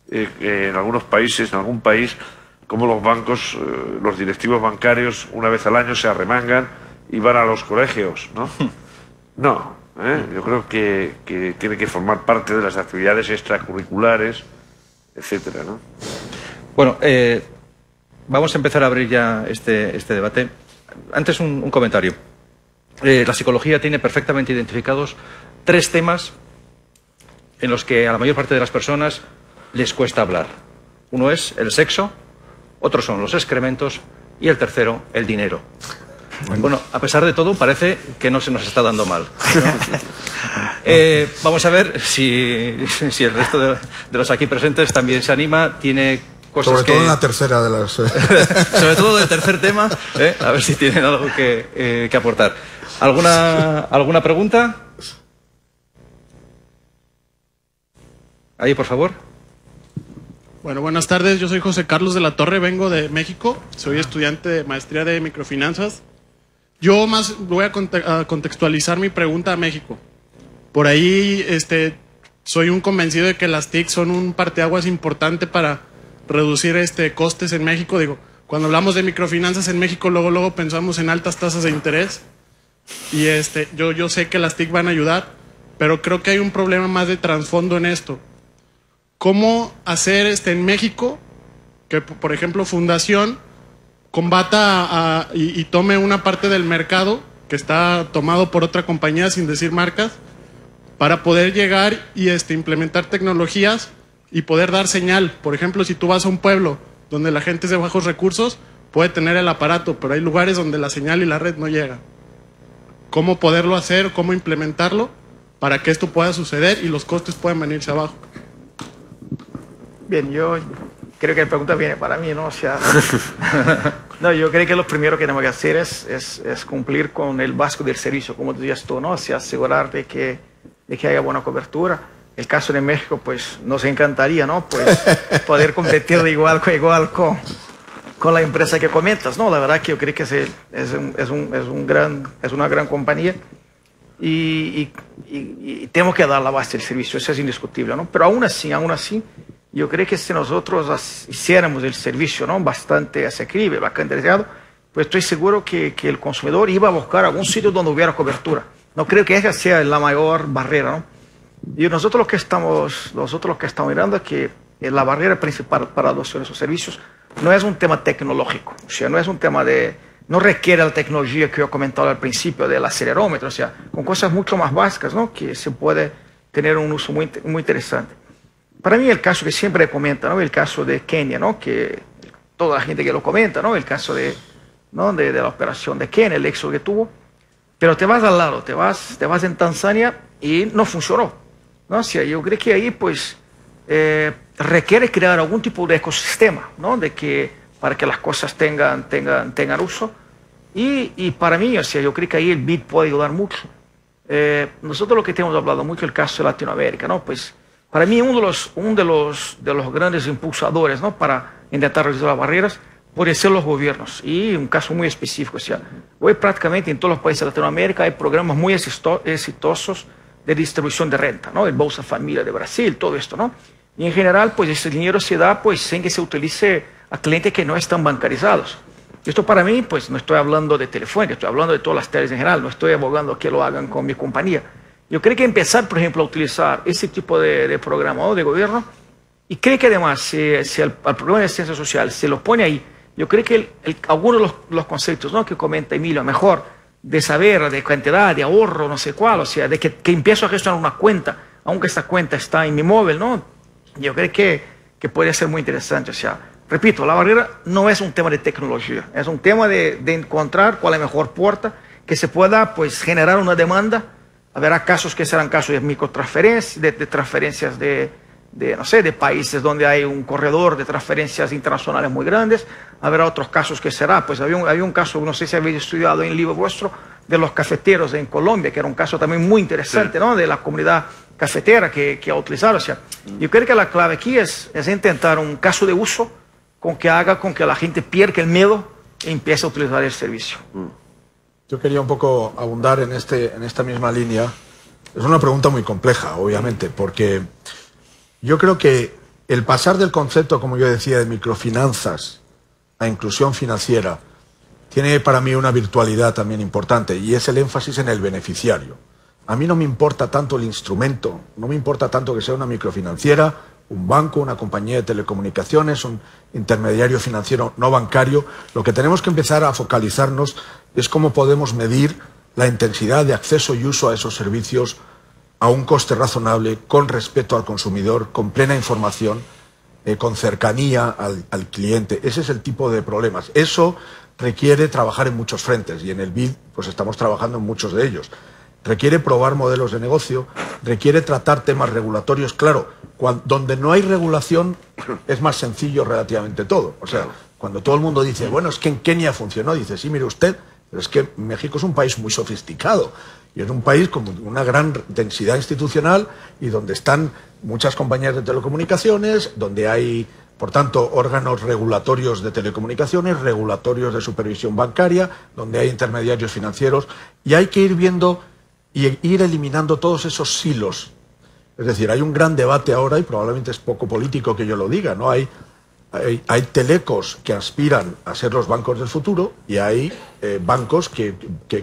en algunos países, en algún país, cómo los bancos, los directivos bancarios, una vez al año se arremangan y van a los colegios, ¿no? No, yo creo que tiene que formar parte de las actividades extracurriculares, etcétera, ¿no? Bueno, vamos a empezar a abrir ya este debate. Antes un comentario. La psicología tiene perfectamente identificados 3 temas en los que a la mayor parte de las personas les cuesta hablar. Uno es el sexo, otros son los excrementos y el tercero, el dinero. Bueno, a pesar de todo, parece que no se nos está dando mal, ¿no? Vamos a ver si el resto de los aquí presentes también se anima, tiene Sobre todo en la tercera de las... Sobre todo del tercer tema, a ver si tienen algo que aportar. ¿Alguna pregunta? Ahí, por favor. Bueno, buenas tardes. Yo soy José Carlos de la Torre, vengo de México. Soy estudiante de maestría de microfinanzas. Yo más voy a contextualizar mi pregunta a México. Por ahí soy un convencido de que las TIC son un parteaguas importante para reducir costes en México. Digo, cuando hablamos de microfinanzas en México, luego pensamos en altas tasas de interés. Y yo sé que las TIC van a ayudar, pero creo que hay un problema más de trasfondo en esto. ¿Cómo hacer en México que, por ejemplo, Fundación combata y tome una parte del mercado que está tomado por otra compañía, sin decir marcas, para poder llegar y implementar tecnologías y poder dar señal? Por ejemplo, si tú vas a un pueblo donde la gente es de bajos recursos, puede tener el aparato, pero hay lugares donde la señal y la red no llegan. ¿Cómo poderlo hacer? ¿Cómo implementarlo para que esto pueda suceder y los costes puedan venirse abajo? Bien, yo creo que la pregunta viene para mí, ¿no? O sea, no, yo creo que lo primero que tenemos que hacer es cumplir con el básico del servicio, como decías tú, ¿no? O sea, asegurar de que haya buena cobertura. El caso de México, pues, nos encantaría, ¿no? Pues, poder competir de igual con la empresa que comentas, ¿no? La verdad que yo creo que es una gran compañía y tenemos que dar la base del servicio, eso es indiscutible, ¿no? Pero aún así, yo creo que si nosotros hiciéramos el servicio, ¿no?, bastante asequible, bastante deseado, pues estoy seguro que el consumidor iba a buscar algún sitio donde hubiera cobertura. No creo que esa sea la mayor barrera, ¿no? Y nosotros lo que estamos mirando es que la barrera principal para la adopción de esos servicios no es un tema tecnológico, o sea, no es un tema no requiere la tecnología que yo he comentado al principio del acelerómetro, o sea, con cosas mucho más básicas, ¿no?, que se puede tener un uso muy, muy interesante. Para mí el caso que siempre comenta, ¿no?, el caso de Kenia, ¿no?, que toda la gente que lo comenta, ¿no?, el caso de la operación de Kenia, el éxito que tuvo, pero te vas al lado, te vas en Tanzania y no funcionó, ¿no? O sea, yo creo que ahí pues requiere crear algún tipo de ecosistema, ¿no?, para que las cosas tengan uso y para mí, o sea, yo creo que ahí el BID puede ayudar mucho. Nosotros lo que hemos hablado mucho el caso de Latinoamérica, ¿no?, pues para mí uno de los grandes impulsadores, ¿no?, para intentar reducir las barreras puede ser los gobiernos. Y un caso muy específico, o sea, hoy prácticamente en todos los países de Latinoamérica hay programas muy exitosos de distribución de renta, ¿no?, el Bolsa Familia de Brasil, todo esto, ¿no? Y en general, pues ese dinero se da pues sin que se utilice a clientes que no están bancarizados. Esto para mí, pues no estoy hablando de Telefónica, estoy hablando de todas las teles en general, no estoy abogando que lo hagan con mi compañía. Yo creo que empezar, por ejemplo, a utilizar ese tipo de programa o de gobierno, y creo que además, si al programa de ciencia social se lo pone ahí, yo creo que algunos de los conceptos, ¿no?, que comenta Emilio, mejor, de saber, de cantidad, de ahorro, no sé cuál, o sea, de que empiezo a gestionar una cuenta, aunque esta cuenta está en mi móvil, ¿no?, yo creo que puede ser muy interesante. O sea, repito, la barrera no es un tema de tecnología, es un tema de encontrar cuál es la mejor puerta que se pueda pues generar una demanda. Habrá casos que serán casos de microtransferencias, de transferencias no sé, de países donde hay un corredor de transferencias internacionales muy grandes. Habrá otros casos que será, pues había un caso, no sé si habéis estudiado en el libro vuestro, de los cafeteros en Colombia, que era un caso también muy interesante, ¿no?, de la comunidad cafetera que ha utilizado. O sea, yo creo que la clave aquí es intentar un caso de uso que haga con que la gente pierda el miedo e empiece a utilizar el servicio. Yo quería un poco abundar en esta misma línea. Es una pregunta muy compleja, obviamente, porque yo creo que el pasar del concepto, como yo decía, de microfinanzas a inclusión financiera, tiene para mí una virtualidad también importante, y es el énfasis en el beneficiario. A mí no me importa tanto el instrumento, no me importa tanto que sea una microfinanciera, un banco, una compañía de telecomunicaciones, un intermediario financiero no bancario. Lo que tenemos que empezar a focalizarnos es cómo podemos medir la intensidad de acceso y uso a esos servicios a un coste razonable, con respeto al consumidor, con plena información, con cercanía al cliente. Ese es el tipo de problemas. Eso requiere trabajar en muchos frentes, y en el BID pues estamos trabajando en muchos de ellos. Requiere probar modelos de negocio, requiere tratar temas regulatorios. Claro, donde no hay regulación es más sencillo relativamente todo. O sea, cuando todo el mundo dice, bueno, es que en Kenia funcionó, dice, sí, mire usted, pero es que México es un país muy sofisticado y es un país con una gran densidad institucional y donde están muchas compañías de telecomunicaciones, donde hay, por tanto, órganos regulatorios de telecomunicaciones, regulatorios de supervisión bancaria, donde hay intermediarios financieros, y hay que ir viendo y ir eliminando todos esos silos. Es decir, hay un gran debate ahora, y probablemente es poco político que yo lo diga, ¿no? Hay telecos que aspiran a ser los bancos del futuro y hay bancos que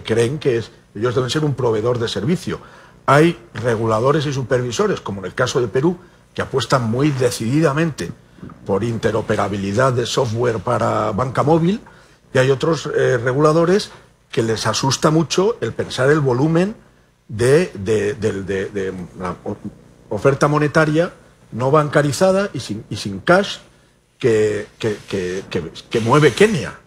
creen que ellos deben ser un proveedor de servicio. Hay reguladores y supervisores, como en el caso de Perú, que apuestan muy decididamente por interoperabilidad de software para banca móvil, y hay otros reguladores que les asusta mucho el pensar el volumen de la oferta monetaria no bancarizada y sin cash que mueve Kenia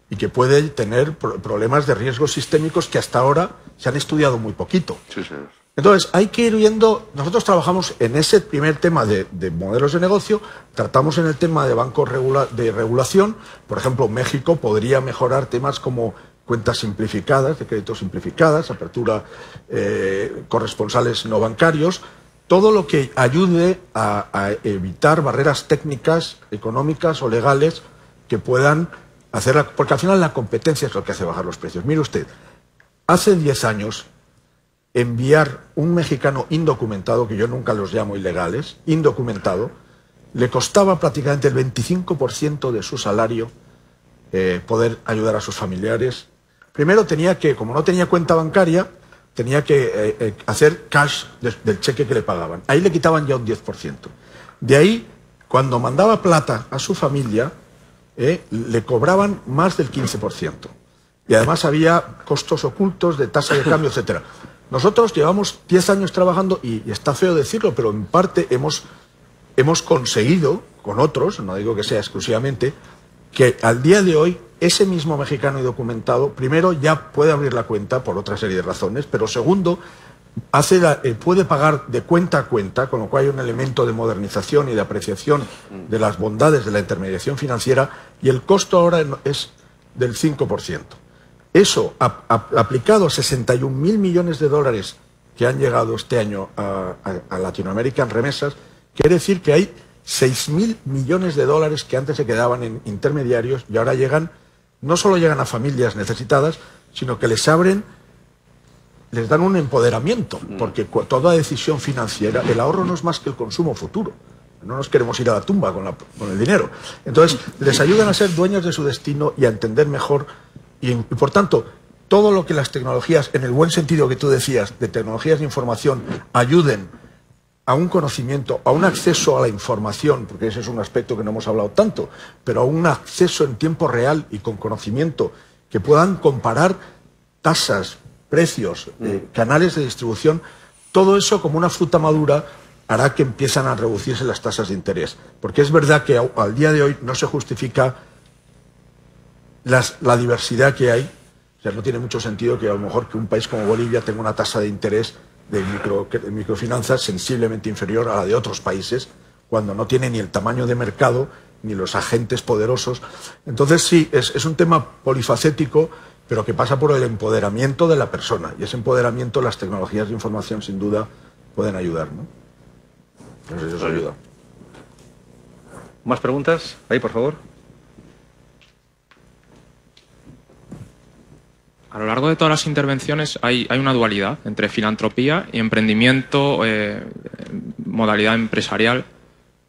y que puede tener problemas de riesgos sistémicos que hasta ahora se han estudiado muy poquito. Sí, señor. Entonces, hay que ir viendo, nosotros trabajamos en ese primer tema de modelos de negocio, tratamos en el tema de bancos de regulación. Por ejemplo, México podría mejorar temas como cuentas simplificadas, de créditos simplificadas, apertura corresponsales no bancarios, todo lo que ayude a evitar barreras técnicas, económicas o legales que puedan hacer, porque al final la competencia es lo que hace bajar los precios. Mire usted, hace 10 años enviar un mexicano indocumentado, que yo nunca los llamo ilegales, indocumentado, le costaba prácticamente el 25% de su salario poder ayudar a sus familiares. Primero tenía que, como no tenía cuenta bancaria, tenía que hacer cash del cheque que le pagaban. Ahí le quitaban ya un 10%. De ahí, cuando mandaba plata a su familia, le cobraban más del 15%. Y además había costos ocultos de tasa de cambio, etcétera. Nosotros llevamos 10 años trabajando, y está feo decirlo, pero en parte hemos conseguido, con otros, no digo que sea exclusivamente, que al día de hoy ese mismo mexicano indocumentado, primero, ya puede abrir la cuenta por otra serie de razones, pero segundo, puede pagar de cuenta a cuenta, con lo cual hay un elemento de modernización y de apreciación de las bondades de la intermediación financiera, y el costo ahora es del 5%. Eso, aplicado a 61.000 millones de dólares que han llegado este año a Latinoamérica en remesas, quiere decir que hay 6.000 millones de dólares que antes se quedaban en intermediarios y ahora llegan, no solo llegan a familias necesitadas, sino que les dan un empoderamiento, porque toda decisión financiera, el ahorro no es más que el consumo futuro. No nos queremos ir a la tumba con el dinero. Entonces, les ayudan a ser dueños de su destino y a entender mejor. Y por tanto, todo lo que las tecnologías, en el buen sentido que tú decías, de tecnologías de información, ayuden a un conocimiento, a un acceso a la información, porque ese es un aspecto que no hemos hablado tanto, pero a un acceso en tiempo real y con conocimiento, que puedan comparar tasas, precios, canales de distribución, todo eso como una fruta madura hará que empiezan a reducirse las tasas de interés. Porque es verdad que al día de hoy no se justifica la diversidad que hay. O sea, no tiene mucho sentido que a lo mejor que un país como Bolivia tenga una tasa de interés de microfinanzas sensiblemente inferior a la de otros países, cuando no tiene ni el tamaño de mercado ni los agentes poderosos. Entonces sí, es un tema polifacético, pero que pasa por el empoderamiento de la persona, y ese empoderamiento las tecnologías de información sin duda pueden ayudar, ¿no? No sé si eso ayuda. ¿Más preguntas? Ahí, por favor. A lo largo de todas las intervenciones hay una dualidad entre filantropía y emprendimiento, modalidad empresarial.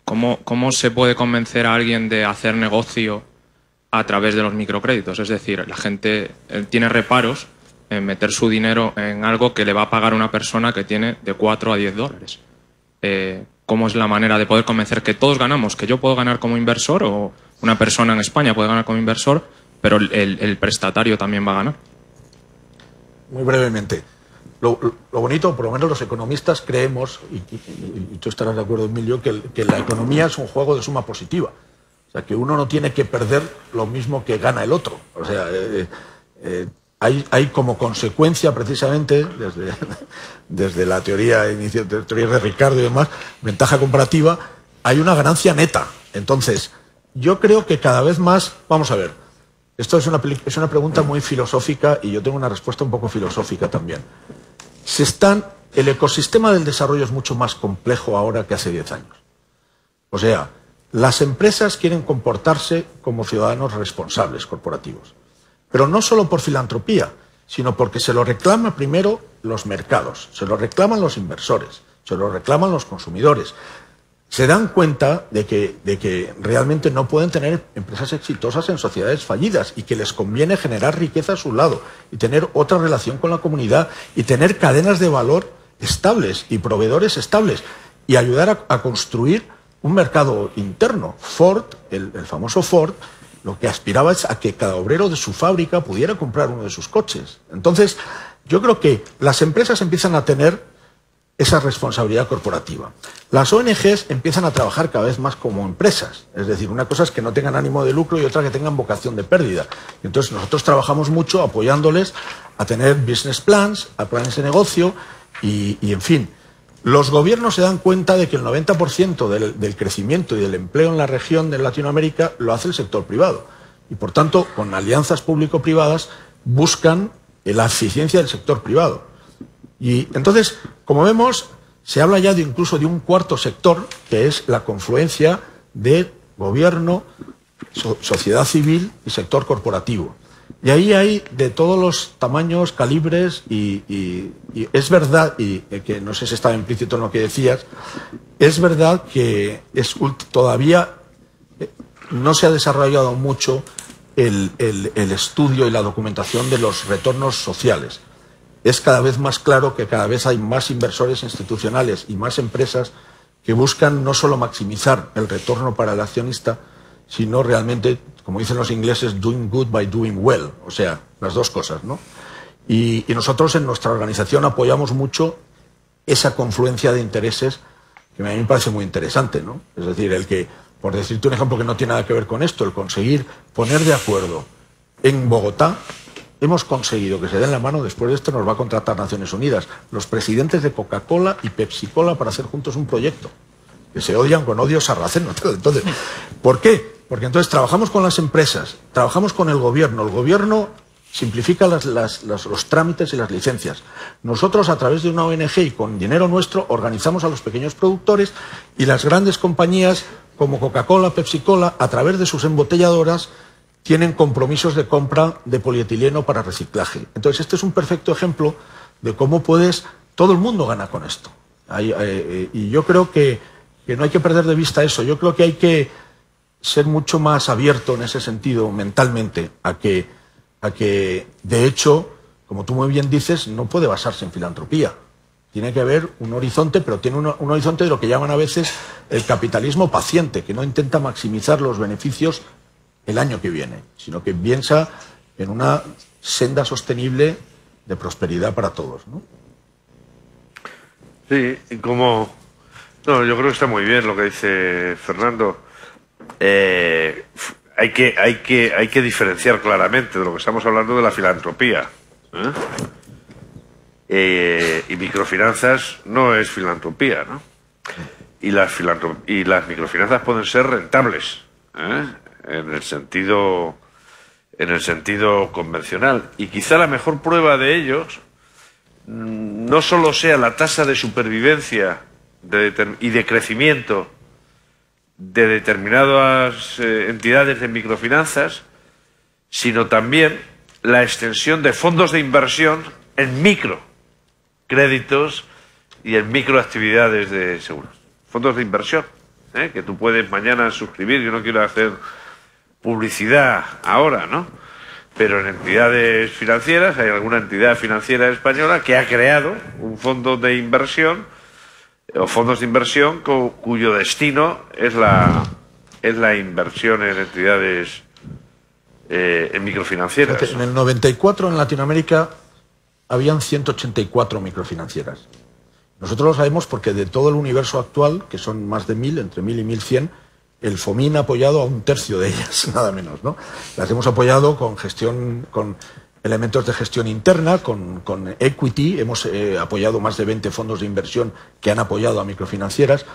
¿Cómo se puede convencer a alguien de hacer negocio a través de los microcréditos? Es decir, la gente tiene reparos en meter su dinero en algo que le va a pagar una persona que tiene de 4 a 10 dólares. ¿Cómo es la manera de poder convencer que todos ganamos? Que yo puedo ganar como inversor, o una persona en España puede ganar como inversor, pero el prestatario también va a ganar. Muy brevemente. Lo bonito, por lo menos los economistas creemos, y tú estarás de acuerdo, Emilio, que la economía es un juego de suma positiva. O sea, que uno no tiene que perder lo mismo que gana el otro. O sea, hay como consecuencia, precisamente, desde la teoría de Ricardo y demás, ventaja comparativa, hay una ganancia neta. Entonces, yo creo que cada vez más, vamos a ver, esto es una pregunta muy filosófica y yo tengo una respuesta un poco filosófica también. El ecosistema del desarrollo es mucho más complejo ahora que hace 10 años. O sea, las empresas quieren comportarse como ciudadanos responsables corporativos. Pero no solo por filantropía, sino porque se lo reclaman primero los mercados, se lo reclaman los inversores, se lo reclaman los consumidores. Se dan cuenta de que realmente no pueden tener empresas exitosas en sociedades fallidas y que les conviene generar riqueza a su lado y tener otra relación con la comunidad y tener cadenas de valor estables y proveedores estables y ayudar a construir un mercado interno. Ford, el famoso Ford, lo que aspiraba es a que cada obrero de su fábrica pudiera comprar uno de sus coches. Entonces, yo creo que las empresas empiezan a tener esa responsabilidad corporativa. Las ONGs empiezan a trabajar cada vez más como empresas. Es decir, una cosa es que no tengan ánimo de lucro y otra que tengan vocación de pérdida. Entonces, nosotros trabajamos mucho apoyándoles a tener business plans, a planes de negocio y en fin. Los gobiernos se dan cuenta de que el 90% del crecimiento y del empleo en la región de Latinoamérica lo hace el sector privado. Y, por tanto, con alianzas público-privadas buscan la eficiencia del sector privado. Y entonces, como vemos, se habla ya incluso de un cuarto sector, que es la confluencia de gobierno, sociedad civil y sector corporativo. Y ahí hay de todos los tamaños, calibres, y es verdad, y que no sé si estaba implícito en lo que decías, es verdad que todavía no se ha desarrollado mucho el estudio y la documentación de los retornos sociales. Es cada vez más claro que cada vez hay más inversores institucionales y más empresas que buscan no solo maximizar el retorno para el accionista, sino realmente, como dicen los ingleses, doing good by doing well, o sea, las dos cosas, ¿no? Y nosotros en nuestra organización apoyamos mucho esa confluencia de intereses que a mí me parece muy interesante, ¿no? Es decir, el que, por decirte un ejemplo que no tiene nada que ver con esto, el conseguir poner de acuerdo en Bogotá, hemos conseguido que se den la mano, después de esto nos va a contratar Naciones Unidas, los presidentes de Coca-Cola y Pepsi-Cola para hacer juntos un proyecto, que se odian con odio sarraceno. Entonces, ¿por qué? Porque entonces trabajamos con las empresas, trabajamos con el gobierno simplifica los trámites y las licencias. Nosotros, a través de una ONG y con dinero nuestro, organizamos a los pequeños productores y las grandes compañías como Coca-Cola, Pepsi-Cola, a través de sus embotelladoras, tienen compromisos de compra de polietileno para reciclaje. Entonces, este es un perfecto ejemplo de cómo todo el mundo gana con esto. Y yo creo que no hay que perder de vista eso. Yo creo que hay que ser mucho más abierto en ese sentido mentalmente a que de hecho, como tú muy bien dices, no puede basarse en filantropía. Tiene que haber un horizonte, pero tiene un horizonte de lo que llaman a veces el capitalismo paciente, que no intenta maximizar los beneficios el año que viene, sino que piensa en una senda sostenible de prosperidad para todos, ¿no? Sí, y como... No, yo creo que está muy bien lo que dice Fernando. Hay que diferenciar claramente de lo que estamos hablando de la filantropía. Y microfinanzas no es filantropía, ¿no? Y las microfinanzas pueden ser rentables, en el sentido convencional. Y quizá la mejor prueba de ellos no solo sea la tasa de supervivencia y de crecimiento de determinadas entidades de microfinanzas, sino también la extensión de fondos de inversión en microcréditos y en microactividades de seguros. Fondos de inversión, que tú puedes mañana suscribir. Yo no quiero hacer publicidad ahora, ¿no? Pero en entidades financieras, hay alguna entidad financiera española que ha creado un fondo de inversión o fondos de inversión cuyo destino es la inversión en entidades en microfinancieras. En el 94 en Latinoamérica habían 184 microfinancieras. Nosotros lo sabemos porque de todo el universo actual, que son más de 1000, entre 1000 y 1100, el FOMIN ha apoyado a un tercio de ellas, nada menos, ¿no? Las hemos apoyado con gestión, con elementos de gestión interna, con equity. Hemos apoyado más de 20 fondos de inversión que han apoyado a microfinancieras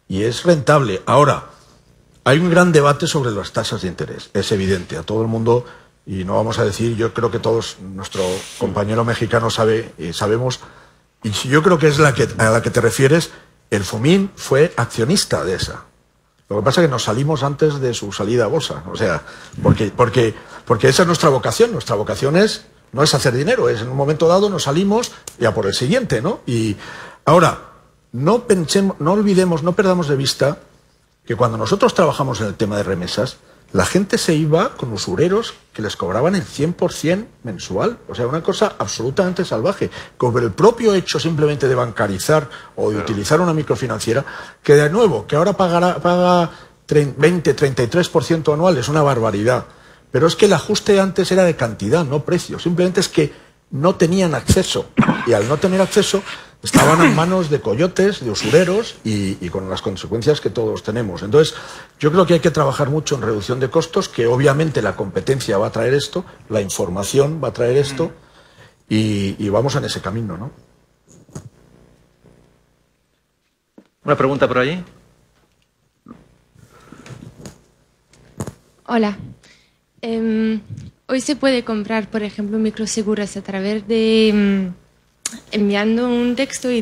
y es rentable. Ahora, hay un gran debate sobre las tasas de interés, es evidente, a todo el mundo, y no vamos a decir, yo creo que todos, nuestro compañero mexicano sabemos, y si yo creo que es a la que te refieres, el FOMIN fue accionista de esa. Lo que pasa es que nos salimos antes de su salida a bolsa, o sea, porque esa es nuestra vocación no es hacer dinero, es en un momento dado nos salimos y a por el siguiente, ¿no? Y ahora, no olvidemos, no perdamos de vista que cuando nosotros trabajamos en el tema de remesas, la gente se iba con usureros que les cobraban el 100% mensual. O sea, una cosa absolutamente salvaje. Con el propio hecho simplemente de bancarizar o de utilizar una microfinanciera, que de nuevo, que ahora paga 20, 33% anual, es una barbaridad. Pero es que el ajuste antes era de cantidad, no precio. Simplemente es que no tenían acceso. Y al no tener acceso, estaban en manos de coyotes, de usureros y con las consecuencias que todos tenemos. Entonces, yo creo que hay que trabajar mucho en reducción de costos, que obviamente la competencia va a traer esto, la información va a traer esto, y vamos en ese camino, ¿no? ¿Una pregunta por allí? Hola. Hoy se puede comprar, por ejemplo, microseguros a través de enviando un texto y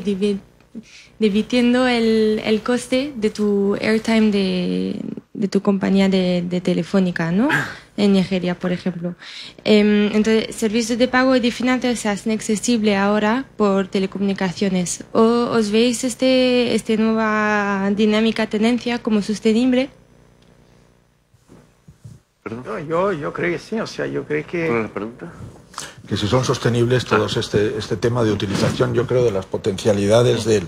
dividiendo el coste de tu airtime de tu compañía de telefónica, ¿no? En Nigeria, por ejemplo. Entonces, servicios de pago y de finanzas se hacen accesibles ahora por telecomunicaciones. ¿Os veis esta nueva dinámica, tendencia como sostenible? Yo creo que sí, o sea, yo creo que... ¿Cuál es la pregunta? Que si son sostenibles todos este tema de utilización, yo creo, de las potencialidades de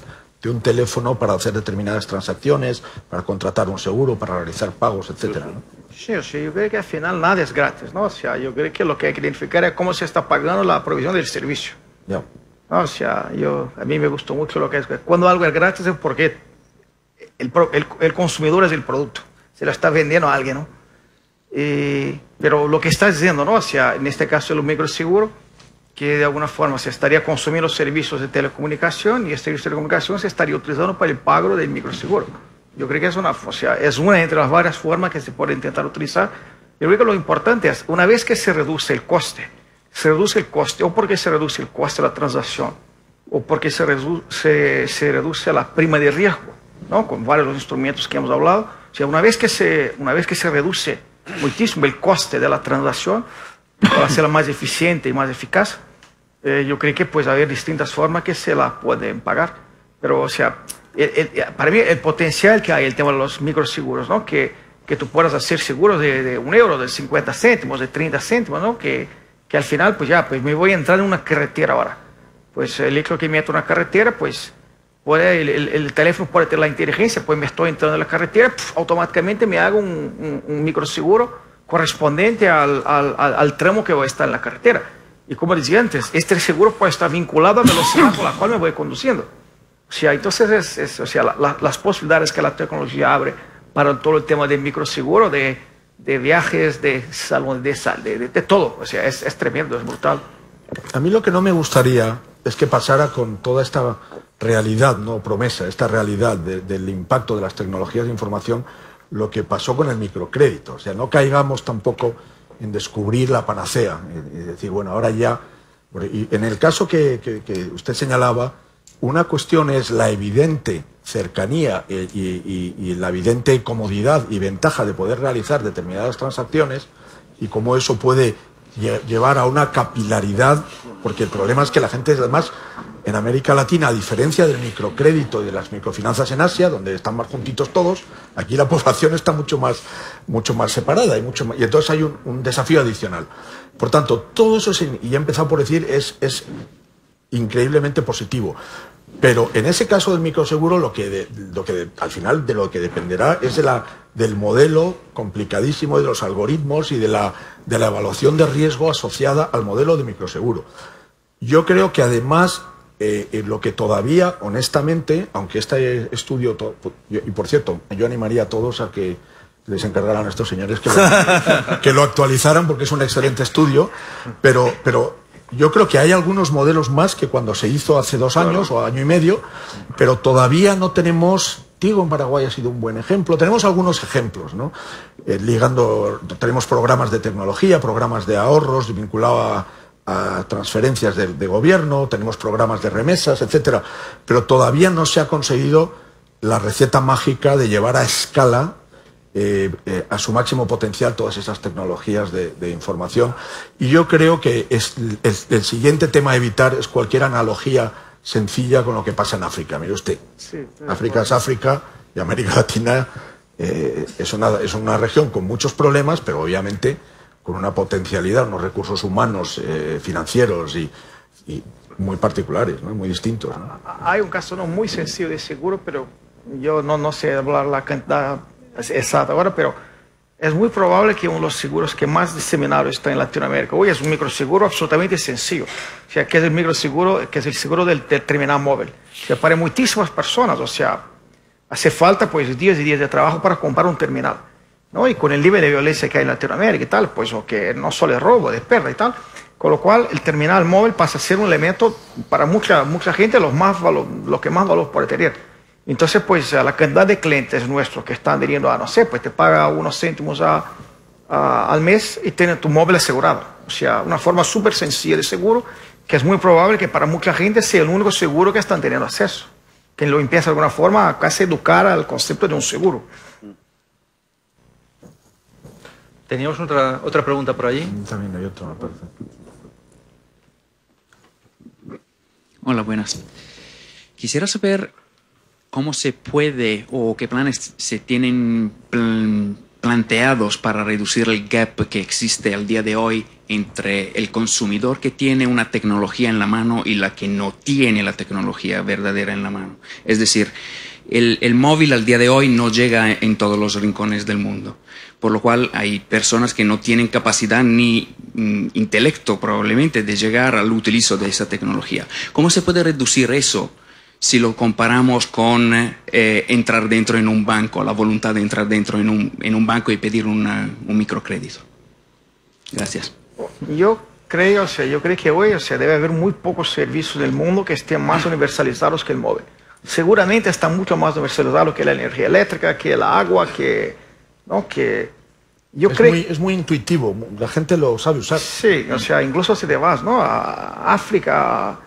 un teléfono para hacer determinadas transacciones, para contratar un seguro, para realizar pagos, etcétera, ¿no? Sí, o sea, yo creo que al final nada es gratis, ¿no? O sea, yo creo que lo que hay que identificar es cómo se está pagando la provisión del servicio. Ya. ¿No? O sea, a mí me gustó mucho lo que es... Cuando algo es gratis es porque el consumidor es el producto, se lo está vendiendo a alguien, ¿no? Pero lo que está diciendo, ¿no? O sea, en este caso el microseguro, que de alguna forma se estaría consumiendo servicios de telecomunicación y este servicio de telecomunicación se estaría utilizando para el pago del microseguro. Yo creo que es una entre las varias formas que se puede intentar utilizar. Yo creo que lo importante es, una vez que se reduce el coste, o porque se reduce el coste de la transacción, o porque se reduce la prima de riesgo, ¿no? Con varios de los instrumentos que hemos hablado. O sea, una vez que se reduce muchísimo el coste de la transacción para hacerla más eficiente y más eficaz, yo creo que puede haber distintas formas que se la pueden pagar. Pero, o sea, para mí el potencial que hay, el tema de los microseguros, ¿no? Que tú puedas hacer seguros de 1 euro, de 50 céntimos, de 30 céntimos, ¿no? Que al final, pues ya, pues me voy a entrar en una carretera ahora. Pues el hecho que me meto en una carretera, pues el teléfono puede tener la inteligencia, pues me estoy entrando en la carretera, automáticamente me hago un microseguro correspondiente al tramo que voy a estar en la carretera. Y como decía antes, este seguro puede estar vinculado a la velocidad con la cual me voy conduciendo. O sea, entonces las posibilidades que la tecnología abre para todo el tema de microseguro, de viajes, de salud, de todo. O sea, es tremendo, es brutal. A mí lo que no me gustaría es que pasara con toda esta realidad, no promesa, esta realidad del impacto de las tecnologías de información, lo que pasó con el microcrédito. O sea, no caigamos tampoco en descubrir la panacea y decir, bueno, ahora ya... Y en el caso que usted señalaba, una cuestión es la evidente cercanía y la evidente comodidad y ventaja de poder realizar determinadas transacciones y cómo eso puede llevar a una capilaridad, porque el problema es que la gente, además, en América Latina, a diferencia del microcrédito y de las microfinanzas en Asia, donde están más juntitos todos, aquí la población está mucho más separada y entonces hay un desafío adicional. Por tanto, todo eso, y he empezado por decir, es increíblemente positivo. Pero en ese caso del microseguro, lo que al final de lo que dependerá es del modelo complicadísimo, de los algoritmos y de la evaluación de riesgo asociada al modelo de microseguro. Yo creo que además lo que todavía, honestamente, aunque este estudio, y por cierto, yo animaría a todos a que les encargarán a estos señores que lo actualizaran, porque es un excelente estudio, pero yo creo que hay algunos modelos más que cuando se hizo hace 2 años o año y medio, pero todavía no tenemos. Tigo en Paraguay ha sido un buen ejemplo. Tenemos algunos ejemplos, ¿no? Tenemos programas de tecnología, programas de ahorros vinculados a transferencias de gobierno, tenemos programas de remesas, etcétera, pero todavía no se ha conseguido la receta mágica de llevar a escala a su máximo potencial todas esas tecnologías de información. Y yo creo que el siguiente tema a evitar es cualquier analogía sencilla con lo que pasa en África. Mire usted, África es África y América Latina es una región con muchos problemas, pero obviamente con una potencialidad, unos recursos humanos, financieros y muy particulares, ¿no? Muy distintos, ¿no? Hay un caso no muy sencillo de seguro, pero yo no sé hablar la cantidad exacta ahora, pero es muy probable que uno de los seguros que más diseminados está en Latinoamérica hoy es un microseguro absolutamente sencillo. O sea, que es el microseguro, que es el seguro del terminal móvil. O sea, para muchísimas personas, o sea, hace falta pues días y días de trabajo para comprar un terminal, ¿no? Y con el nivel de violencia que hay en Latinoamérica y tal, pues o que no solo es robo, de pérdida y tal, con lo cual el terminal móvil pasa a ser un elemento para mucha gente lo que más valor puede tener. Entonces, pues, la cantidad de clientes nuestros que están adhiriendo a, no sé, pues te paga unos céntimos al mes y tiene tu móvil asegurado. O sea, una forma súper sencilla de seguro, que es muy probable que para mucha gente sea el único seguro que están teniendo acceso. Que lo empieza de alguna forma a casi educar al concepto de un seguro. Teníamos otra pregunta por allí. También hay otra, me parece. Hola, buenas. Quisiera saber cómo se puede o qué planes se tienen planteados para reducir el gap que existe al día de hoy entre el consumidor que tiene una tecnología en la mano y la que no tiene la tecnología verdadera en la mano. Es decir, el móvil al día de hoy no llega en todos los rincones del mundo, por lo cual hay personas que no tienen capacidad ni intelecto probablemente de llegar al utilizo de esa tecnología. ¿Cómo se puede reducir eso si lo comparamos con entrar dentro en un banco, la voluntad de entrar dentro en un banco y pedir un microcrédito? Gracias. Yo creo que hoy, debe haber muy pocos servicios del mundo que estén más universalizados que el móvil. Seguramente está mucho más universalizado que la energía eléctrica, que el agua, es muy intuitivo, la gente lo sabe usar. Sí, incluso si te vas, ¿no?, a África,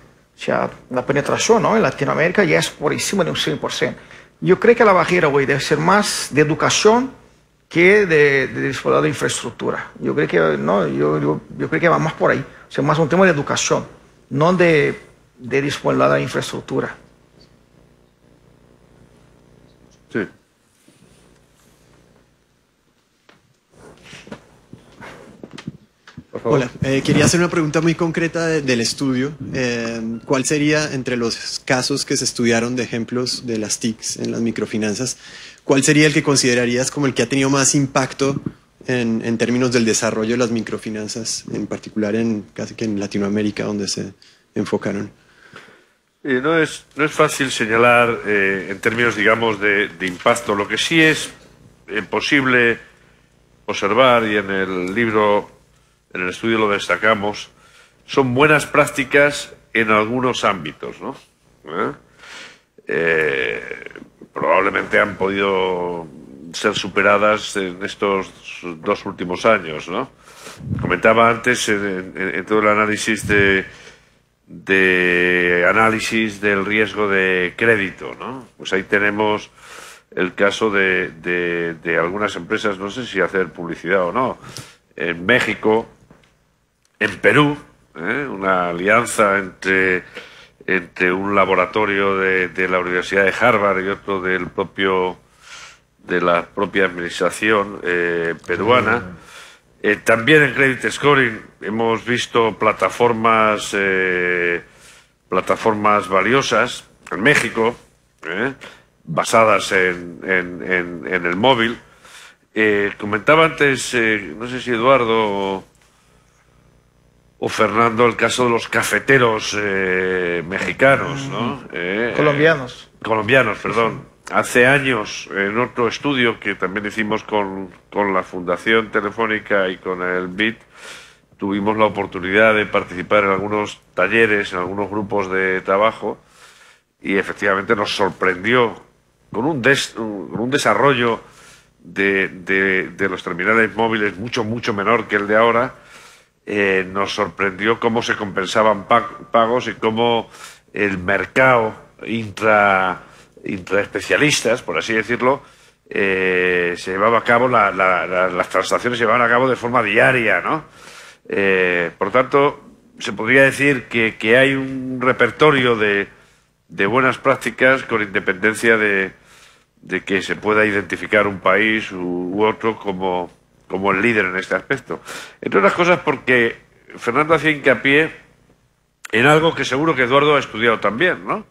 la penetración, ¿no?, en Latinoamérica ya es por encima de un 100%. Yo creo que la barrera hoy debe ser más de educación que de disponibilidad de infraestructura. Yo creo que yo creo que va más por ahí. O sea, más un tema de educación, no de disponibilidad de infraestructura. Sí. Hola, quería hacer una pregunta muy concreta del estudio. ¿Cuál sería, entre los casos que se estudiaron de ejemplos de las TICs en las microfinanzas, cuál sería el que considerarías como el que ha tenido más impacto en términos del desarrollo de las microfinanzas, en particular casi que en Latinoamérica, donde se enfocaron? No es fácil señalar en términos, digamos, de impacto. Lo que sí es posible observar, y en el libro, en el estudio lo destacamos, son buenas prácticas en algunos ámbitos, ¿no? Probablemente han podido ser superadas en estos 2 últimos años, ¿no? Comentaba antes en todo el análisis análisis del riesgo de crédito, ¿no? Pues ahí tenemos el caso de algunas empresas, no sé si hacer publicidad o no, en México, en Perú, una alianza entre un laboratorio de la Universidad de Harvard y otro de la propia administración peruana. También en Credit Scoring hemos visto plataformas valiosas en México, basadas en el móvil. Comentaba antes, no sé si Eduardo o Fernando, el caso de los cafeteros mexicanos, ¿no? Colombianos, perdón. hace años, en otro estudio que también hicimos con la Fundación Telefónica y con el BIT, tuvimos la oportunidad de participar en algunos talleres, en algunos grupos de trabajo, y efectivamente nos sorprendió con un desarrollo de los terminales móviles mucho menor que el de ahora. Nos sorprendió cómo se compensaban pagos y cómo el mercado intraespecialistas, por así decirlo, se llevaba a cabo, las transacciones se llevaban a cabo de forma diaria, ¿no? Por tanto, se podría decir que hay un repertorio de buenas prácticas con independencia de que se pueda identificar un país u otro como el líder en este aspecto. Entre otras cosas porque Fernando hacía hincapié en algo que seguro que Eduardo ha estudiado también, ¿no?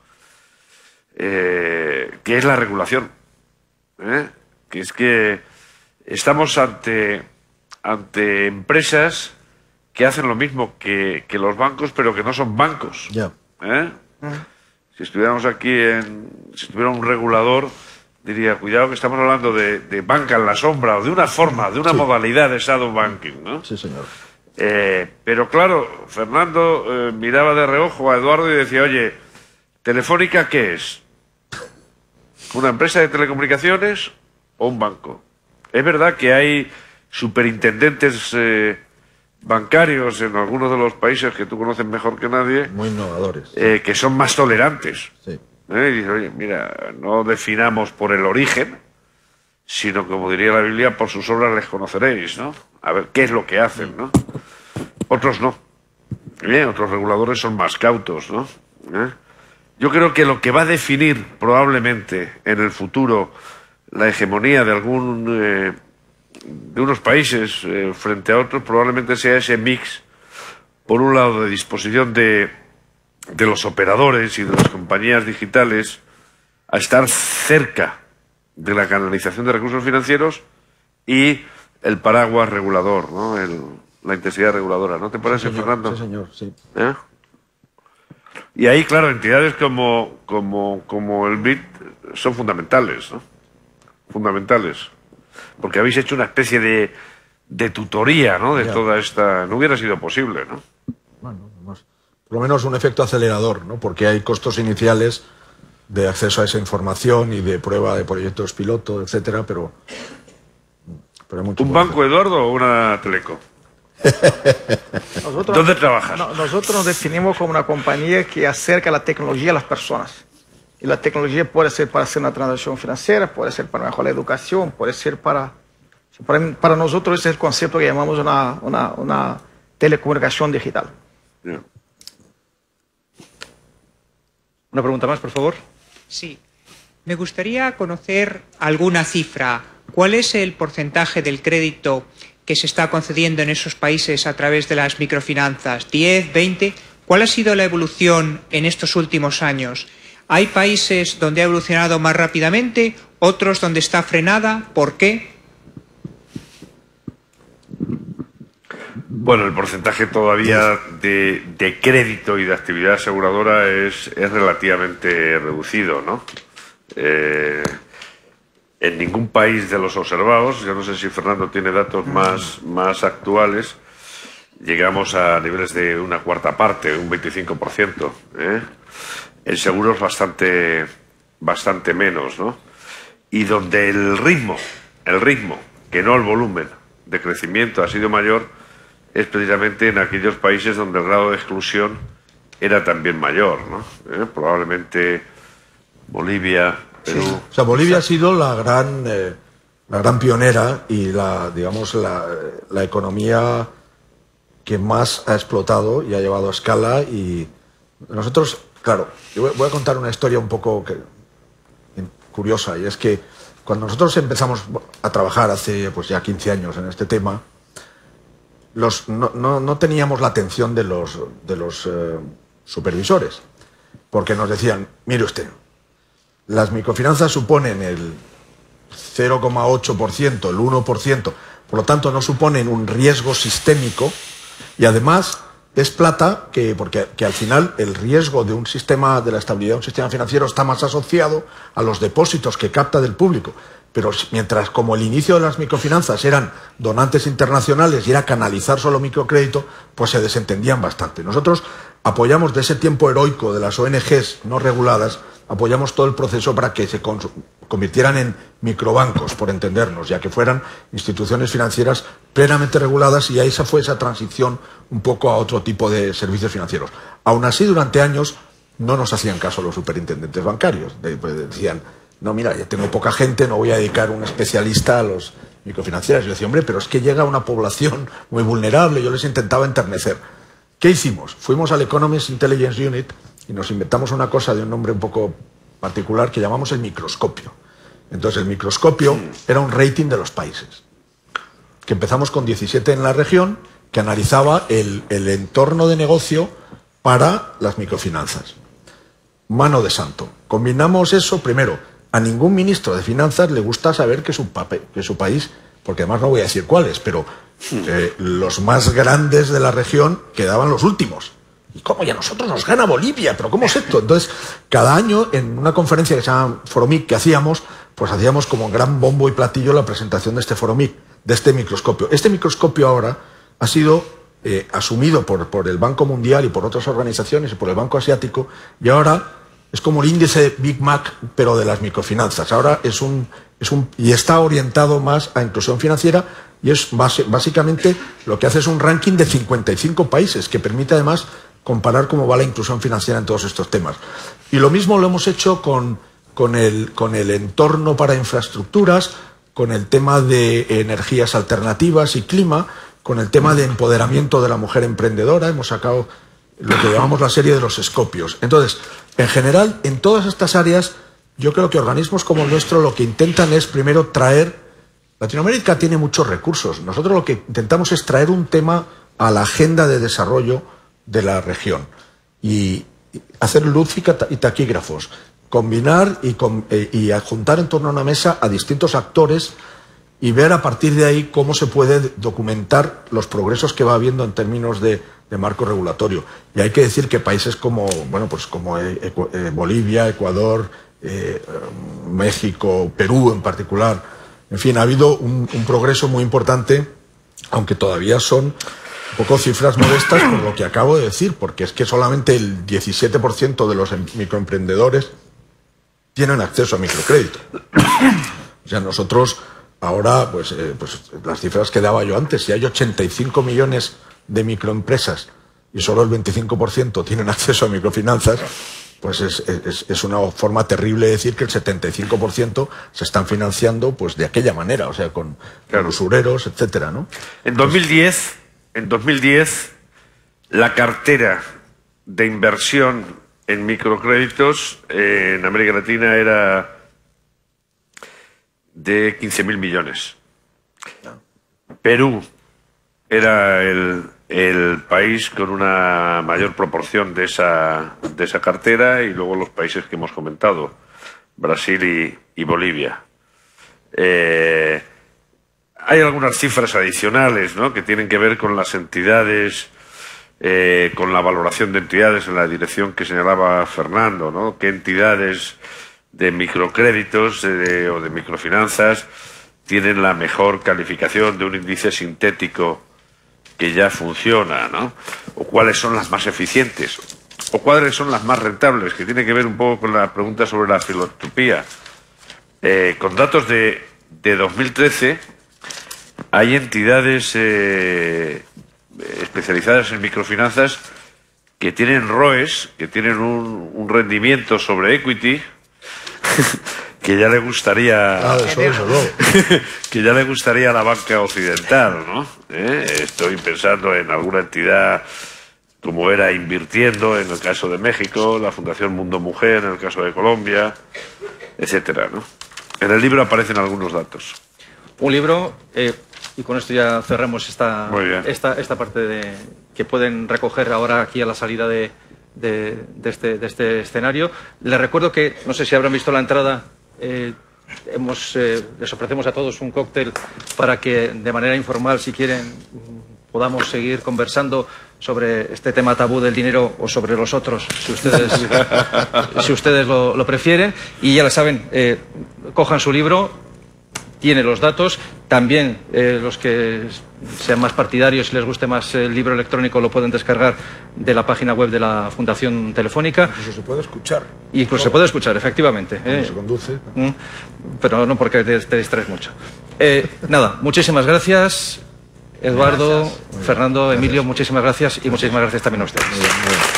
Que es la regulación. Que es que estamos ante empresas que hacen lo mismo que los bancos, pero que no son bancos. Si estuviéramos aquí, si estuviera un regulador, diría, cuidado que estamos hablando de banca en la sombra, o de una forma, de una modalidad de shadow banking, ¿no? Sí, señor. Pero claro, Fernando miraba de reojo a Eduardo y decía, oye, ¿Telefónica qué es? ¿Una empresa de telecomunicaciones o un banco? Es verdad que hay superintendentes bancarios en algunos de los países que tú conoces mejor que nadie, muy innovadores, que son más tolerantes. Sí. Y dice, oye, mira, no definamos por el origen, sino, como diría la Biblia, por sus obras les conoceréis, ¿no? A ver qué es lo que hacen, ¿no? Otros no. Otros reguladores son más cautos, ¿no? Yo creo que lo que va a definir probablemente en el futuro la hegemonía de de unos países frente a otros probablemente sea ese mix, por un lado, de disposición de los operadores y de las compañías digitales a estar cerca de la canalización de recursos financieros y el paraguas regulador, ¿no? La intensidad reguladora, ¿no te parece, Fernando? Sí, señor, sí. Y ahí, claro, entidades como el BIT son fundamentales, ¿no? Fundamentales. Porque habéis hecho una especie de tutoría, ¿no? De toda esta... No hubiera sido posible, ¿no? Bueno, por lo menos un efecto acelerador, ¿no? Porque hay costos iniciales de acceso a esa información y de prueba de proyectos piloto, etcétera, pero hay mucho. ¿Un banco, Eduardo, o una teleco? ¿Dónde trabajas? Nosotros nos definimos como una compañía que acerca la tecnología a las personas. Y la tecnología puede ser para hacer una transacción financiera, puede ser para mejorar la educación, puede ser para nosotros ese es el concepto que llamamos una telecomunicación digital. Yeah. Una pregunta más, por favor. Sí. Me gustaría conocer alguna cifra. ¿Cuál es el porcentaje del crédito que se está concediendo en esos países a través de las microfinanzas? ¿10, 20? ¿Cuál ha sido la evolución en estos últimos años? ¿Hay países donde ha evolucionado más rápidamente, otros donde está frenada? ¿Por qué? Bueno, el porcentaje todavía de crédito y de actividad aseguradora es relativamente reducido, ¿no? En ningún país de los observados, yo no sé si Fernando tiene datos más actuales, llegamos a niveles de una cuarta parte, un 25%. En seguros bastante menos, ¿no? Y donde el ritmo, que no el volumen de crecimiento ha sido mayor, es precisamente en aquellos países donde el grado de exclusión era también mayor, ¿no? Probablemente Bolivia, Perú. Sí. O sea, Bolivia ha sido la gran pionera y la economía que más ha explotado y ha llevado a escala. Y nosotros, claro, yo voy a contar una historia un poco curiosa, y es que cuando nosotros empezamos a trabajar hace pues ya 15 años en este tema, no teníamos la atención de los supervisores, porque nos decían, mire usted, las microfinanzas suponen el 0,8%, el 1%, por lo tanto no suponen un riesgo sistémico, y además es plata que al final el riesgo de un sistema, de la estabilidad de un sistema financiero está más asociado a los depósitos que capta del público. Pero mientras como el inicio de las microfinanzas eran donantes internacionales y era canalizar solo microcrédito, pues se desentendían bastante. Nosotros apoyamos de ese tiempo heroico de las ONGs no reguladas, apoyamos todo el proceso para que se convirtieran en microbancos, por entendernos, ya que fueran instituciones financieras plenamente reguladas, y ahí esa fue esa transición un poco a otro tipo de servicios financieros. Aún así, durante años no nos hacían caso los superintendentes bancarios. Decían, no, mira, ya tengo poca gente, no voy a dedicar un especialista a los microfinancieras. Yo decía, hombre, pero es que llega una población muy vulnerable. Yo les intentaba enternecer. ¿Qué hicimos? Fuimos al Economist Intelligence Unit y nos inventamos una cosa de un nombre un poco particular que llamamos el microscopio. Entonces, el microscopio era un rating de los países, que empezamos con 17 en la región, que analizaba el entorno de negocio para las microfinanzas. Mano de santo. Combinamos eso, primero, a ningún ministro de finanzas le gusta saber que su país, porque además no voy a decir cuáles, pero los más grandes de la región quedaban los últimos. ¿Y cómo? Y a nosotros nos gana Bolivia, ¿pero cómo es esto? Entonces, cada año, en una conferencia que se llama Foromic que hacíamos, pues hacíamos como gran bombo y platillo la presentación de este Foromic, de este microscopio. Este microscopio ahora ha sido asumido por el Banco Mundial y por otras organizaciones y por el Banco Asiático, y ahora es como el índice Big Mac, pero de las microfinanzas. Ahora y está orientado más a inclusión financiera, y es básicamente lo que hace es un ranking de 55 países, que permite además comparar cómo va la inclusión financiera en todos estos temas. Y lo mismo lo hemos hecho con el entorno para infraestructuras, con el tema de energías alternativas y clima, con el tema de empoderamiento de la mujer emprendedora. Hemos sacado lo que llamamos la serie de los escopios. Entonces, en general, en todas estas áreas, yo creo que organismos como el nuestro lo que intentan es primero traer... Latinoamérica tiene muchos recursos. Nosotros lo que intentamos es traer un tema a la agenda de desarrollo de la región y hacer luz y taquígrafos, combinar y juntar en torno a una mesa a distintos actores y ver a partir de ahí cómo se puede documentar los progresos que va habiendo en términos de marco regulatorio. Y hay que decir que países como Bolivia, Ecuador, México, Perú en particular, en fin, ha habido un progreso muy importante, aunque todavía son un poco cifras modestas por lo que acabo de decir, porque es que solamente el 17% de los microemprendedores tienen acceso a microcrédito. O sea, nosotros ahora, pues las cifras que daba yo antes, si hay 85 millones de microempresas y solo el 25% tienen acceso a microfinanzas, pues es una forma terrible de decir que el 75% se están financiando pues de aquella manera, o sea, con usureros, etcétera, ¿no? En 2010, la cartera de inversión en microcréditos en América Latina era de 15.000 millones. Perú era el país con una mayor proporción de esa cartera, y luego los países que hemos comentado, Brasil y Bolivia. Hay algunas cifras adicionales, ¿no?, que tienen que ver con las entidades, con la valoración de entidades en la dirección que señalaba Fernando, ¿no? ¿Qué entidades de microcréditos o de microfinanzas tienen la mejor calificación de un índice sintético que ya funciona, ¿no? O cuáles son las más eficientes, o cuáles son las más rentables, que tiene que ver un poco con la pregunta sobre la filantropía. Con datos de 2013, hay entidades especializadas en microfinanzas que tienen ROEs, que tienen un rendimiento sobre equity que ya le gustaría que ya le gustaría a la banca occidental, ¿no? Estoy pensando en alguna entidad como era Invirtiendo en el caso de México, la Fundación Mundo Mujer en el caso de Colombia, etcétera, ¿no? En el libro aparecen algunos datos. Un libro, y con esto ya cerramos esta parte que pueden recoger ahora aquí a la salida de este escenario. Les recuerdo que, no sé si habrán visto la entrada, les ofrecemos a todos un cóctel para que de manera informal, si quieren, podamos seguir conversando sobre este tema tabú del dinero o sobre los otros, si ustedes lo prefieren. Y ya lo saben, cojan su libro, tiene los datos. También los que sean más partidarios y les guste más el libro electrónico lo pueden descargar de la página web de la Fundación Telefónica. Incluso se puede escuchar. Incluso se puede escuchar, efectivamente. Cuando se conduce. Pero no porque te distraes mucho. Nada, muchísimas gracias, Eduardo, Fernando, Emilio, muchísimas gracias y muchísimas gracias también a ustedes. Muy bien, muy bien.